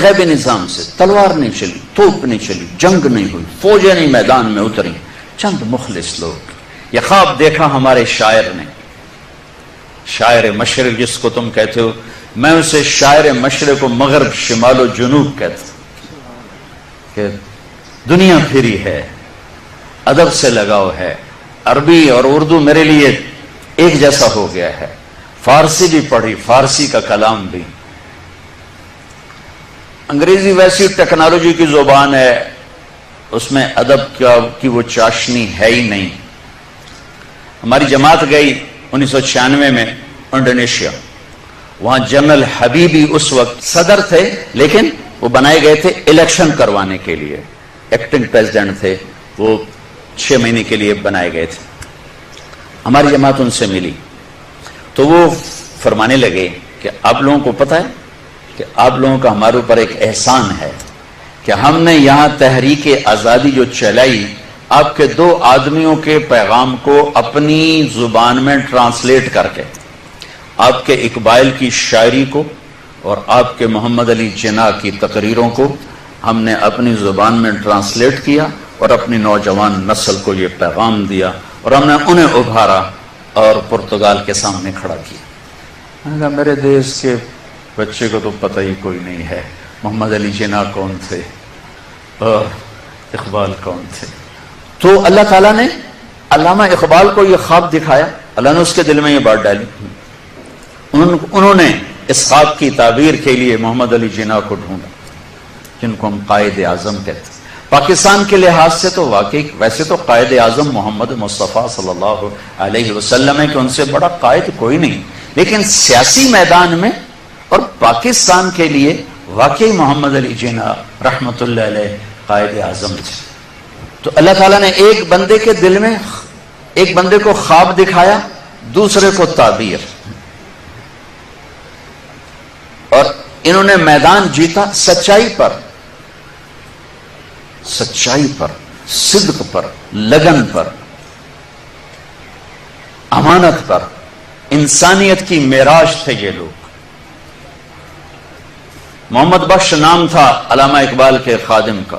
غیبی نظام سے تلوار نہیں چلی، توپ نہیں چلی، جنگ نہیں ہوئی، فوجیں نہیں میدان میں اتری، چند مخلص لوگ. یہ خواب دیکھا ہمارے شاعر نے، شاعر مشرق جس کو تم کہتے ہو، میں اسے شاعر مشرق و مغرب شمال و جنوب کہتا ہوں کہ دنیا پھری ہے، ادب سے لگاؤ ہے، عربی اور اردو میرے لیے ایک جیسا ہو گیا ہے، فارسی بھی پڑھی، فارسی کا کلام بھی، انگریزی ویسی ٹیکنالوجی کی زبان ہے، اس میں ادب کی وہ چاشنی ہے ہی نہیں۔ ہماری جماعت گئی 1996 میں انڈونیشیا، وہاں جنرل حبیبی اس وقت صدر تھے، لیکن وہ بنائے گئے تھے الیکشن کروانے کے لیے، ایکٹنگ پریزیڈنٹ تھے، وہ 6 مہینے کے لیے بنائے گئے تھے۔ ہماری جماعت ان سے ملی تو وہ فرمانے لگے کہ آپ لوگوں کو پتہ ہے کہ آپ لوگوں کا ہمارے اوپر ایک احسان ہے کہ ہم نے یہاں تحریک آزادی جو چلائی، آپ کے 2 آدمیوں کے پیغام کو اپنی زبان میں ٹرانسلیٹ کر کے، آپ کے اقبال کی شاعری کو اور آپ کے محمد علی جناح کی تقریروں کو ہم نے اپنی زبان میں ٹرانسلیٹ کیا اور اپنی نوجوان نسل کو یہ پیغام دیا اور ہم نے انہیں ابھارا اور پرتگال کے سامنے کھڑا کیا۔ میں نے کہا میرے دیش کے بچے کو تو پتہ ہی کوئی نہیں ہے محمد علی جناح کون تھے اور اقبال کون تھے۔ تو اللہ تعالیٰ نے علامہ اقبال کو یہ خواب دکھایا، اللہ نے اس کے دل میں یہ بات ڈالی، انہوں نے اس خواب کی تعبیر کے لیے محمد علی جناح کو ڈھونڈا، جن کو ہم قائد اعظم کہتے ہیں۔ پاکستان کے لحاظ سے تو واقعی ویسے تو قائد اعظم محمد مصطفیٰ صلی اللہ علیہ وسلم ہے کہ ان سے بڑا قائد کوئی نہیں، لیکن سیاسی میدان میں اور پاکستان کے لیے واقعی محمد علی جناح رحمت اللہ علیہ قائد اعظم تھے۔ تو اللہ تعالیٰ نے ایک بندے کے دل میں، ایک بندے کو خواب دکھایا، دوسرے کو تعبیر، اور انہوں نے میدان جیتا سچائی پر، صدق پر، لگن پر، امانت پر، انسانیت کی معراج تھے یہ لوگ۔ محمد بخش نام تھا علامہ اقبال کے خادم کا،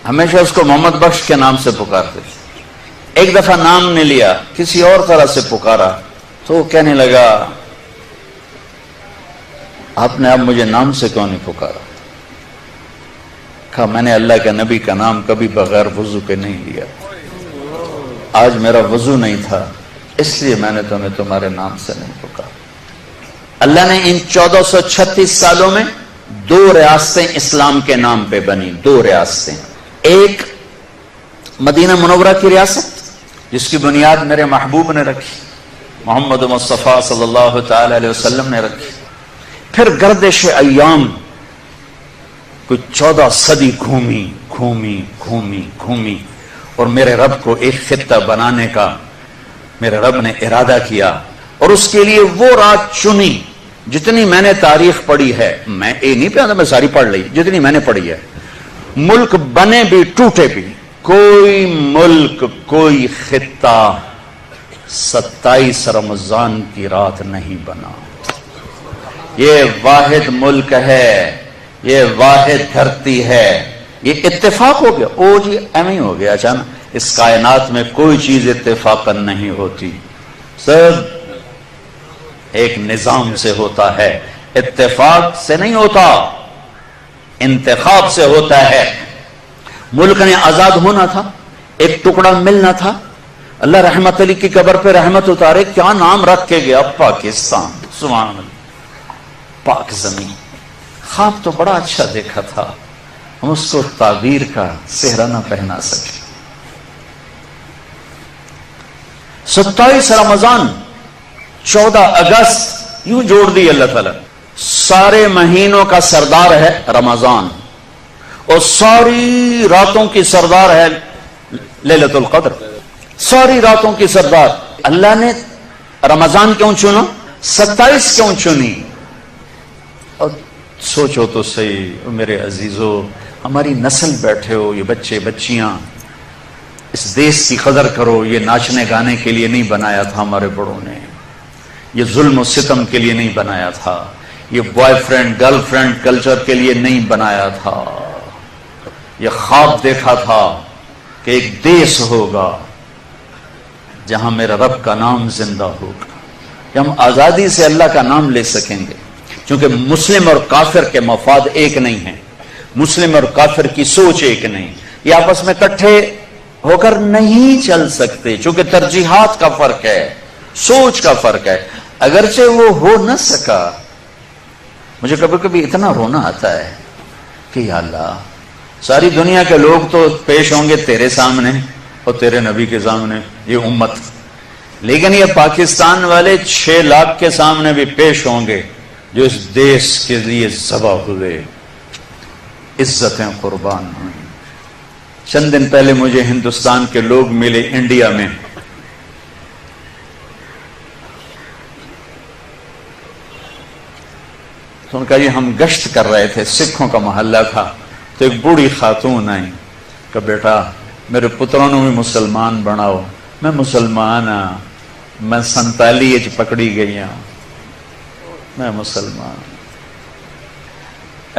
ہمیشہ اس کو محمد بخش کے نام سے پکارتے تھے۔ ایک دفعہ نام نے لیا، کسی اور طرح سے پکارا تو وہ کہنے لگا آپ نے اب مجھے نام سے کیوں نہیں پکارا؟ کہا میں نے اللہ کے نبی کا نام کبھی بغیر وضو کے نہیں لیا، آج میرا وضو نہیں تھا اس لیے میں نے تمہیں تمہارے نام سے نہیں پکارا۔ اللہ نے ان 1436 سالوں میں 2 ریاستیں اسلام کے نام پہ بنی، 2 ریاستیں، ایک مدینہ منورہ کی ریاست جس کی بنیاد میرے محبوب نے رکھی، محمد مصطفیٰ صلی اللہ تعالی علیہ وسلم نے رکھی، پھر گردش ایام کوئی 14 صدی گھومی اور میرے رب کو ایک خطہ بنانے کا میرے رب نے ارادہ کیا، اور اس کے لیے وہ رات چنی جتنی میں نے تاریخ پڑھی ہے، میں نہیں پڑھا، میں ساری پڑھ لی جتنی میں نے پڑھی ہے، ملک بنے بھی ٹوٹے بھی کوئی ملک، کوئی خطہ 27 رمضان کی رات نہیں بنا۔ یہ واحد ملک ہے، یہ واحد دھرتی ہے، یہ اتفاق ہو گیا، او جی ایم ہی ہو گیا اچانک۔ اس کائنات میں کوئی چیز اتفاقاً نہیں ہوتی، سب ایک نظام سے ہوتا ہے، اتفاق سے نہیں ہوتا، انتخاب سے ہوتا ہے۔ ملک نے آزاد ہونا تھا، ایک ٹکڑا ملنا تھا، اللہ رحمت علی کی قبر پہ رحمت اتارے، کیا نام رکھ کے گیا؟ پاکستان، سبحان اللہ، پاک زمین۔ خواب تو بڑا اچھا دیکھا تھا، ہم اس کو تعبیر کا سہرا نہ پہنا سکے۔ 27 رمضان، 14 اگست، یوں جوڑ دی اللہ تعالیٰ۔ سارے مہینوں کا سردار ہے رمضان، اور ساری راتوں کی سردار ہے لیلۃ القدر، ساری راتوں کی سردار۔ اللہ نے رمضان کیوں چنا؟ 27 کیوں چنی؟ اور سوچو تو صحیح میرے عزیزو، ہماری نسل بیٹھے ہو، یہ بچے بچیاں، اس دیش کی قدر کرو۔ یہ ناچنے گانے کے لیے نہیں بنایا تھا ہمارے بڑوں نے، یہ ظلم و ستم کے لیے نہیں بنایا تھا، یہ boy friend girl friend culture کے لیے نہیں بنایا تھا۔ یہ خواب دیکھا تھا کہ ایک دیش ہوگا جہاں میرا رب کا نام زندہ ہوگا، کہ ہم آزادی سے اللہ کا نام لے سکیں گے، کیونکہ مسلم اور کافر کے مفاد ایک نہیں ہیں، مسلم اور کافر کی سوچ ایک نہیں، یہ آپس میں اکٹھے ہو کر نہیں چل سکتے، چونکہ ترجیحات کا فرق ہے، سوچ کا فرق ہے۔ اگرچہ وہ ہو نہ سکا، مجھے کبھی کبھی اتنا رونا آتا ہے کہ یا اللہ، ساری دنیا کے لوگ تو پیش ہوں گے تیرے سامنے اور تیرے نبی کے سامنے، یہ امت، لیکن یہ پاکستان والے 6 لاکھ کے سامنے بھی پیش ہوں گے جو اس دیش کے لیے ذبح ہوئے، عزتیں قربان ہوئیں۔ چند دن پہلے مجھے ہندوستان کے لوگ ملے انڈیا میں، تو ان کا یہ ہم گشت کر رہے تھے، سکھوں کا محلہ تھا، تو ایک بوڑھی خاتون آئی کہ بیٹا میرے پتروں نے بھی مسلمان بناؤ۔ میں مسلمان ہاں، میں 47 پکڑی گئی ہوں، میں مسلمان،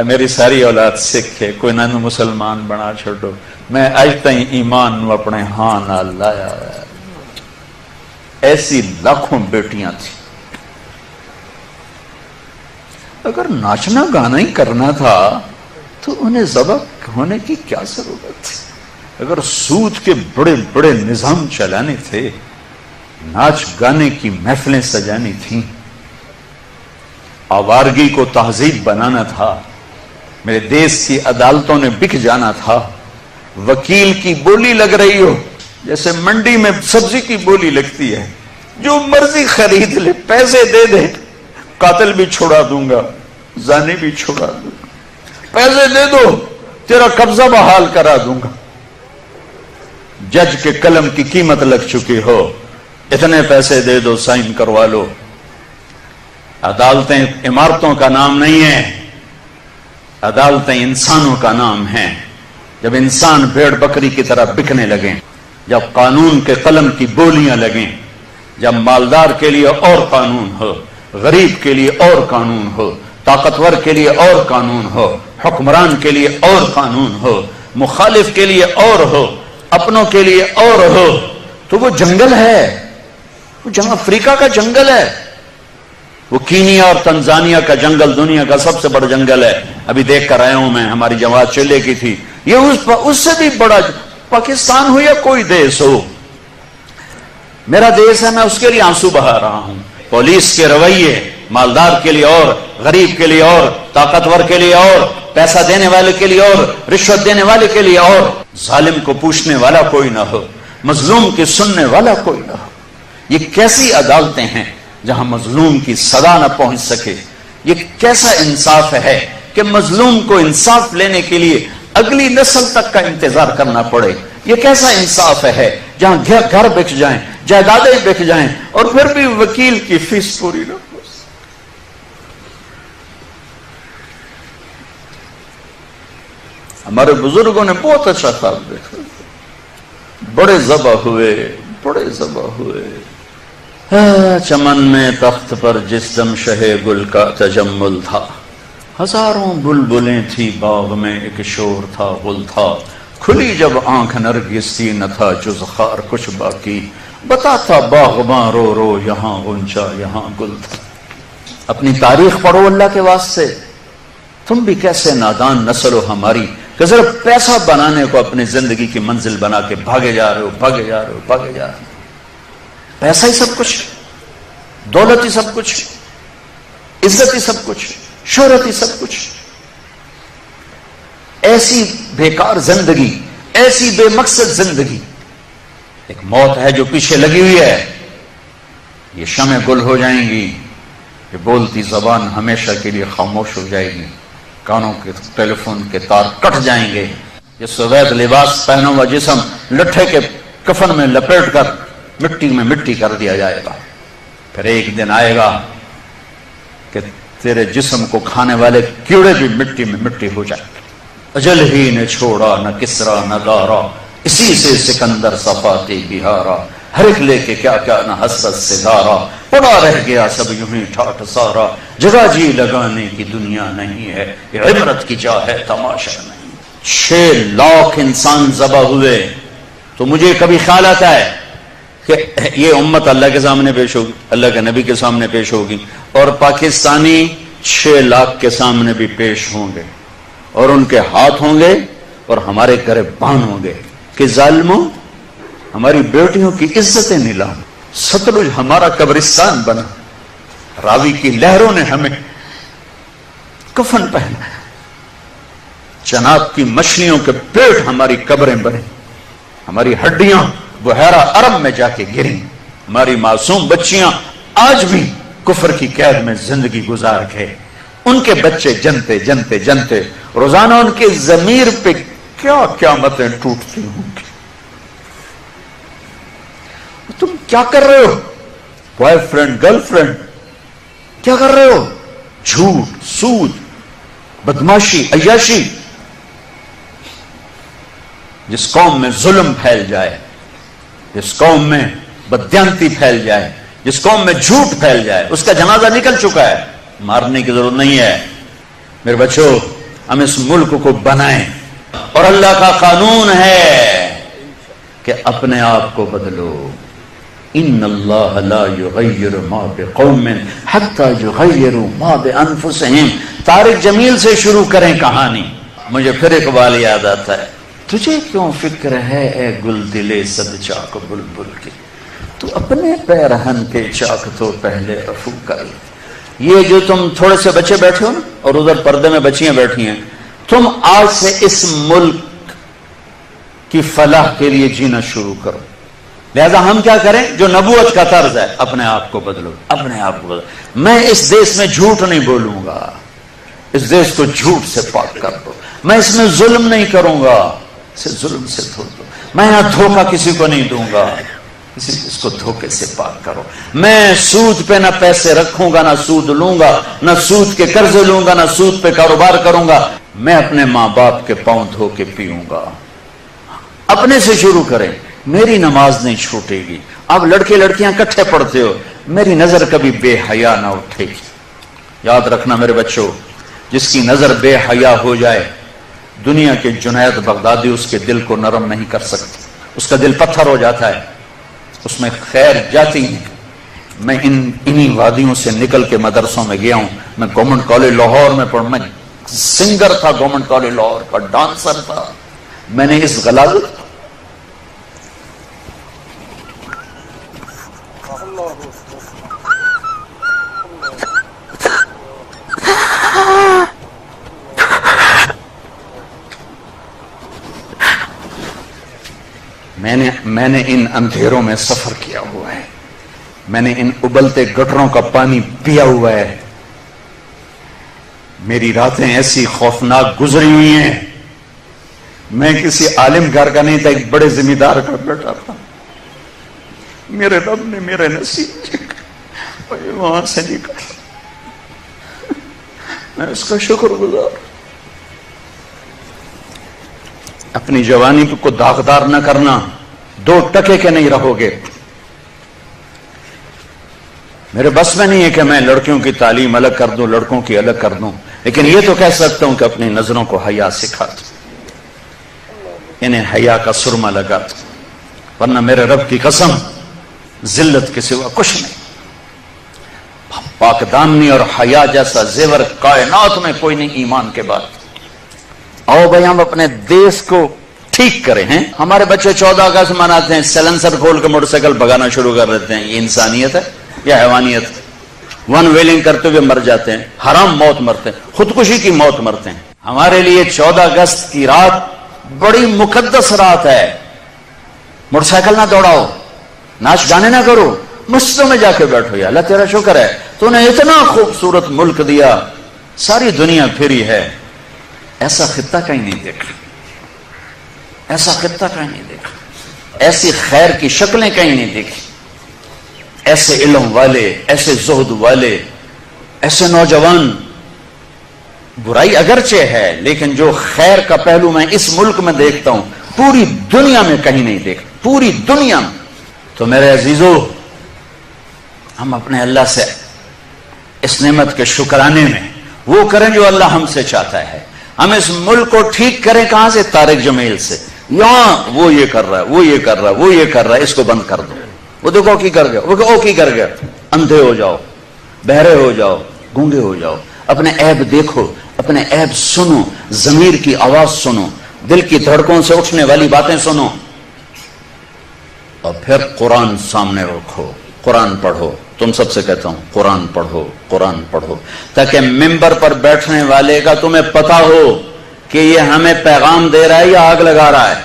میری ساری اولاد سکھ ہے، کوئی نہ مسلمان بنا چھوڑو، میں آج تائیں ایمان نو اپنے ہاں نہ لایا۔ ایسی لاکھوں بیٹیاں تھیں۔ اگر ناچنا گانا ہی کرنا تھا تو انہیں ذبح ہونے کی کیا ضرورت تھی؟ اگر سود کے بڑے بڑے نظام چلانے تھے، ناچ گانے کی محفلیں سجانی تھیں، آوارگی کو تہذیب بنانا تھا، میرے دیش کی عدالتوں نے بک جانا تھا، وکیل کی بولی لگ رہی ہو جیسے منڈی میں سبزی کی بولی لگتی ہے، جو مرضی خرید لے، پیسے دے دے، قاتل بھی چھوڑا دوں گا، زانی بھی چھوڑا دوں گا، پیسے دے دو تیرا قبضہ بحال کرا دوں گا۔ جج کے قلم کی قیمت لگ چکی ہو، اتنے پیسے دے دو، سائن کروا لو۔ عدالتیں عمارتوں کا نام نہیں ہے، عدالتیں انسانوں کا نام ہیں۔ جب انسان بھیڑ بکری کی طرح بکنے لگیں، جب قانون کے قلم کی بولیاں لگیں، جب مالدار کے لیے اور قانون ہو، غریب کے لیے اور قانون ہو، طاقتور کے لیے اور قانون ہو، حکمران کے لیے اور قانون ہو، مخالف کے لیے اور ہو، اپنوں کے لیے اور ہو، تو وہ جنگل ہے، وہ افریقہ کا جنگل ہے، وہ کینیا اور تنزانیہ کا جنگل دنیا کا سب سے بڑا جنگل ہے۔ ابھی دیکھ کر آیا ہوں میں، ہماری جماعت چلے کی تھی، یہ اس سے بھی بڑا، پاکستان ہو یا کوئی دیش ہو، میرا دیش ہے، میں اس کے لیے آنسو بہا رہا ہوں۔ پولیس کے رویے، مالدار کے لیے اور، غریب کے لیے اور، طاقتور کے لیے اور، پیسہ دینے والے کے لیے اور، رشوت دینے والے کے لیے اور، ظالم کو پوچھنے والا کوئی نہ ہو، مظلوم کی سننے والا کوئی نہ ہو۔ یہ کیسی عدالتیں ہیں جہاں مظلوم کی سزا نہ پہنچ سکے؟ یہ کیسا انصاف ہے کہ مظلوم کو انصاف لینے کے لیے اگلی نسل تک کا انتظار کرنا پڑے؟ یہ کیسا انصاف ہے جہاں گھر بک جائیں، جائیدادیں بک جائیں، اور پھر بھی وکیل کی فیس پوری نہ ہو؟ ہمارے بزرگوں نے بہت اچھا خواب دیکھا، بڑے ذبح ہوئے، بڑے ذبح ہوئے۔ چمن میں تخت پر جس دم شہ گل کا تجمل تھا، ہزاروں بلبلیں تھی باغ میں، ایک شور تھا، غل تھا، کھلی جب آنکھ نرگس تھی، نہ تھا جز خار کچھ باقی، بتاتا باغباں رو رو، یہاں غنچہ یہاں گل تھا۔ اپنی تاریخ پڑھو اللہ کے واسطے، تم بھی کیسے نادان نسل ہو ہماری کہ صرف پیسہ بنانے کو اپنی زندگی کی منزل بنا کے بھاگے جا رہے ہو، بھاگے جا رہے ہو، بھاگے جا رہے ہو۔ پیسہ ہی سب کچھ، دولت ہی سب کچھ، عزت ہی سب کچھ، شہرت ہی سب کچھ۔ ایسی بیکار زندگی، ایسی بے مقصد زندگی۔ ایک موت ہے جو پیچھے لگی ہوئی ہے، یہ شمع گل ہو جائیں گی، یہ بولتی زبان ہمیشہ کے لیے خاموش ہو جائے گی، کانوں کے ٹیلی فون کے تار کٹ جائیں گے، یہ سفید لباس پہنا ہوا جسم لٹھے کے کفن میں لپیٹ کر مٹی میں مٹی کر دیا جائے گا۔ پھر ایک دن آئے گا کہ تیرے جسم کو کھانے والے کیڑے بھی مٹی میں مٹی ہو جائیں گے۔ اجل ہی نے چھوڑا نہ کسرا نہ دارا، اسی سے سکندر صفاتی بہارا، ہر ایک لے کے کیا کیا نہ حسرت سے دارا، پڑا رہ گیا سب یوں ہی ٹھاٹ سارا، جگہ جی لگانے کی دنیا نہیں ہے، یہ عبرت کی جا ہے تماشا نہیں۔ 6 لاکھ انسان ذبح ہوئے، تو مجھے کبھی خیال آتا ہے کہ یہ امت اللہ کے سامنے پیش ہوگی، اللہ کے نبی کے سامنے پیش ہوگی، اور پاکستانی 6 لاکھ کے سامنے بھی پیش ہوں گے، اور ان کے ہاتھ ہوں گے اور ہمارے گریبان ہوں گے کہ ظالموں ہماری بیٹیوں کی عزتیں نیلام، ستلج ہمارا قبرستان بنا، راوی کی لہروں نے ہمیں کفن پہنا، چناب کی مچھلیوں کے پیٹ ہماری قبریں بنے، ہماری ہڈیاں بحیرہ عرب میں جا کے گریں، ہماری معصوم بچیاں آج بھی کفر کی قید میں زندگی گزار گئے، ان کے بچے جنتے جنتے جنتے روزانہ ان کے ضمیر پہ کیا قیامتیں ٹوٹتی ہوں گی۔ تم کیا کر رہے ہو؟ بوائے فرینڈ گرل فرینڈ کیا کر رہے ہو؟ جھوٹ، سود، بدماشی، عیاشی۔ جس قوم میں ظلم پھیل جائے، جس قوم میں بددیانتی پھیل جائے، جس قوم میں جھوٹ پھیل جائے، اس کا جنازہ نکل چکا ہے، مارنے کی ضرورت نہیں ہے۔ میرے بچوں، ہم اس ملک کو بنائیں، اور اللہ کا قانون ہے کہ اپنے آپ کو بدلو۔ ان اللہ لا یغیر ما بقوم حتی یغیروا ما بانفسہم۔ طارق جمیل سے شروع کریں کہانی۔ مجھے پھر اقبال یاد آتا ہے، تجھے کیوں فکر ہے اے گل دلے صد چاک بلبل کی، تو اپنے پیرہن کے چاک تو پہلے رفو کر۔ یہ جو تم تھوڑے سے بچے بیٹھے ہو نا، اور ادھر پردے میں بچیاں بیٹھی ہیں، تم آج سے اس ملک کی فلاح کے لیے جینا شروع کرو۔ لہذا ہم کیا کریں؟ جو نبوت کا طرز ہے، اپنے آپ کو بدلو، اپنے آپ کو بدلو۔ میں اس دیش میں جھوٹ نہیں بولوں گا، اس دیش کو جھوٹ سے پاک کر دو۔ میں اس میں ظلم نہیں کروں گا، اسے ظلم سے دھو دو۔ میں یہاں دھوکہ کسی کو نہیں دوں گا، اس کو دھوکے سے پاک کرو۔ میں سود پہ نہ پیسے رکھوں گا، نہ سود لوں گا، نہ سود کے قرضے لوں گا، نہ سود پہ کاروبار کروں گا۔ میں اپنے ماں باپ کے پاؤں دھو کے پیوں گا۔ اپنے سے شروع کریں۔ میری نماز نہیں چھوٹے گی۔ اب لڑکے لڑکیاں کٹھے پڑھتے ہو، میری نظر کبھی بے حیا نہ اٹھے گی۔ یاد رکھنا میرے بچوں، جس کی نظر بے حیا ہو جائے، دنیا کے جنید بغدادی اس کے دل کو نرم نہیں کر سکتے، اس کا دل پتھر ہو جاتا ہے، اس میں خیر جاتی ہے۔ میں انہی وادیوں سے نکل کے مدرسوں میں گیا ہوں۔ میں گورنمنٹ کالج لاہور میں پڑھا، میں سنگر تھا گورنمنٹ کالج لاہور کا، ڈانسر تھا۔ میں نے اس غلاظت میں نے ان اندھیروں میں سفر کیا ہوا ہے، میں نے ان ابلتے گٹروں کا پانی پیا ہوا ہے۔ میری راتیں ایسی خوفناک گزری ہوئی ہیں۔ میں کسی عالم گھر کا نہیں تھا، ایک بڑے ذمہ دار کا بیٹا تھا۔ میرے رب نے میرے نصیب وہاں سے نکالا، میں اس کا شکر گزار۔ اپنی جوانی کو داغدار نہ کرنا، 2 ٹکے کے نہیں رہو گے۔ میرے بس میں نہیں ہے کہ میں لڑکیوں کی تعلیم الگ کر دوں، لڑکوں کی الگ کر دوں، لیکن یہ تو کہہ سکتا ہوں کہ اپنی نظروں کو حیا سکھا دوں، انہیں حیا کا سرما لگا دوں، ورنہ میرے رب کی قسم ذلت کے سوا کچھ نہیں۔ پاک دامنی اور حیا جیسا زیور کائنات میں کوئی نہیں ایمان کے بعد۔ آؤ بھائی ہم اپنے دیش کو ٹھیک کریں ہیں۔ ہمارے بچے 14 اگست مناتے ہیں، سیلنسر کھول کے موٹر سائیکل بگانا شروع کر دیتے ہیں۔ یہ انسانیت ہے یا حیوانیت؟ ون ویلنگ کرتے ہوئے مر جاتے ہیں، حرام موت مرتے ہیں، خودکشی کی موت مرتے ہیں۔ ہمارے لیے 14 اگست کی رات بڑی مقدس رات ہے۔ موٹر سائیکل نہ دوڑاؤ، ناچ گانے نہ کرو، مسجدوں میں جا کے بیٹھو۔ یا اللہ تیرا شکر ہے تو نے اتنا خوبصورت ملک دیا، ساری دنیا پھری ہے۔ ایسا خطہ کہیں نہیں دیکھا، ایسا خطہ کہیں نہیں دیکھا، ایسی خیر کی شکلیں کہیں نہیں دیکھی، ایسے علم والے، ایسے زہد والے، ایسے نوجوان۔ برائی اگرچہ ہے لیکن جو خیر کا پہلو میں اس ملک میں دیکھتا ہوں پوری دنیا میں کہیں نہیں دیکھتا، پوری دنیا میں۔ تو میرے عزیزو، ہم اپنے اللہ سے اس نعمت کے شکرانے میں وہ کریں جو اللہ ہم سے چاہتا ہے۔ ہم اس ملک کو ٹھیک کریں کہاں سے؟ طارق جمیل سے۔ یہاں وہ یہ کر رہا ہے، وہ یہ کر رہا ہے، وہ یہ کر رہا ہے، اس کو بند کر دو، وہ دیکھو کی کر گیا، وہ کہ او کی کر گیا، اندھے ہو جاؤ، بہرے ہو جاؤ، گونگے ہو جاؤ، اپنے عیب دیکھو، اپنے عیب سنو، ضمیر کی آواز سنو، دل کی دھڑکوں سے اٹھنے والی باتیں سنو، اور پھر قرآن سامنے رکھو، قرآن پڑھو۔ تم سب سے کہتا ہوں قرآن پڑھو، قرآن پڑھو، تاکہ ممبر پر بیٹھنے والے کا تمہیں پتا ہو کہ یہ ہمیں پیغام دے رہا ہے یا آگ لگا رہا ہے،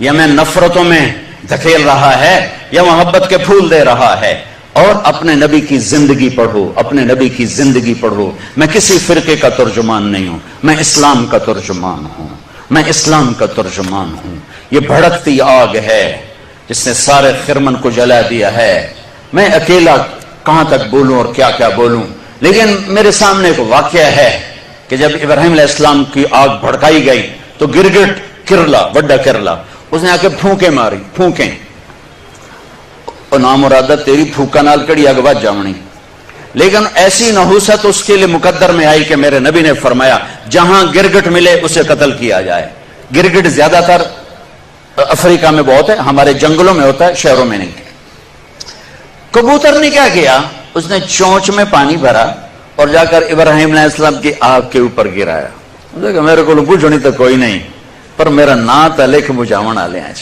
یا ہمیں نفرتوں میں دھکیل رہا ہے یا محبت کے پھول دے رہا ہے۔ اور اپنے نبی کی زندگی پڑھو، اپنے نبی کی زندگی پڑھو۔ میں کسی فرقے کا ترجمان نہیں ہوں، میں اسلام کا ترجمان ہوں، میں اسلام کا ترجمان ہوں۔ یہ بھڑکتی آگ ہے جس نے سارے خرمن کو جلا دیا ہے۔ میں اکیلا کہاں تک بولوں اور کیا کیا بولوں، لیکن میرے سامنے ایک واقعہ ہے کہ جب ابراہیم علیہ السلام کی آگ بھڑکائی گئی تو گرگٹ کرلا، وڈا کرلا، اس نے آ کے پھونکیں ماری، پھونکیں، اور نام مرادہ تیری پھوکا نال کڑی اگ بچ جاونی۔ لیکن ایسی نحوست اس کے لیے مقدر میں آئی کہ میرے نبی نے فرمایا جہاں گرگٹ ملے اسے قتل کیا جائے۔ گرگٹ زیادہ تر افریقہ میں بہت ہے، ہمارے جنگلوں میں ہوتا ہے، شہروں میں نہیں۔ کبوتر نے کیا کیا، اس نے چونچ میں پانی بھرا اور جا کر ابراہیم علیہ السلام کی آگ کے اوپر گرایا۔ میرے کو پوچھنی تو کوئی نہیں، پر میرا نا تلک بجھاون والے ہیں۔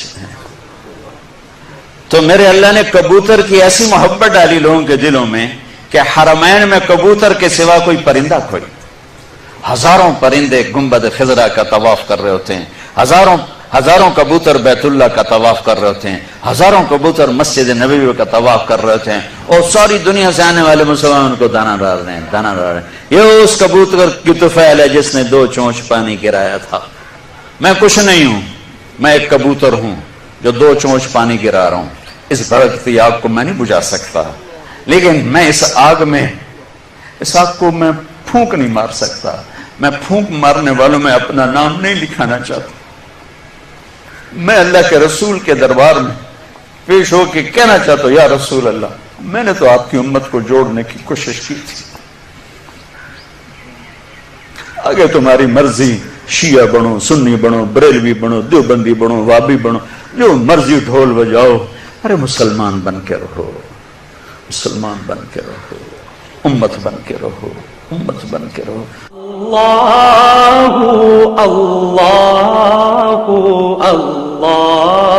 تو میرے اللہ نے کبوتر کی ایسی محبت ڈالی لوگوں کے دلوں میں کہ حرمین میں کبوتر کے سوا کوئی پرندہ کوئی، ہزاروں پرندے گنبد خضرا کا طواف کر رہے ہوتے ہیں، ہزاروں کبوتر بیت اللہ کا طواف کر رہے ہوتے ہیں، ہزاروں کبوتر مسجد نبوی کا طواف کر رہے ہوتے ہیں، اور ساری دنیا سے آنے والے مسلمان ان کو دانا ڈال رہے ہیں، دانا ڈال رہے ہیں۔ یہ اس کبوتر کی طفیل ہے جس نے 2 چونچ پانی گرایا تھا۔ میں کچھ نہیں ہوں، میں ایک کبوتر ہوں جو 2 چونچ پانی گرا رہا ہوں۔ اس بھڑکتی آگ کو میں نہیں بجھا سکتا، لیکن میں اس آگ کو میں پھونک نہیں مار سکتا۔ میں پھونک مارنے والوں میں اپنا نام نہیں لکھانا چاہتا۔ میں اللہ کے رسول کے دربار میں پیش ہو کے کہنا چاہتا ہوں، یا رسول اللہ، میں نے تو آپ کی امت کو جوڑنے کی کوشش کی تھی، آگے تمہاری مرضی، شیعہ بنو، سنی بنو، بریلوی بنو، دیوبندی بنو، وابی بنو، جو مرضی ڈھول بجاؤ، ارے مسلمان بن کے رہو، مسلمان بن کے رہو، امت بن کے رہو، امت بن کے رہو۔
اللہ اللہ اللہ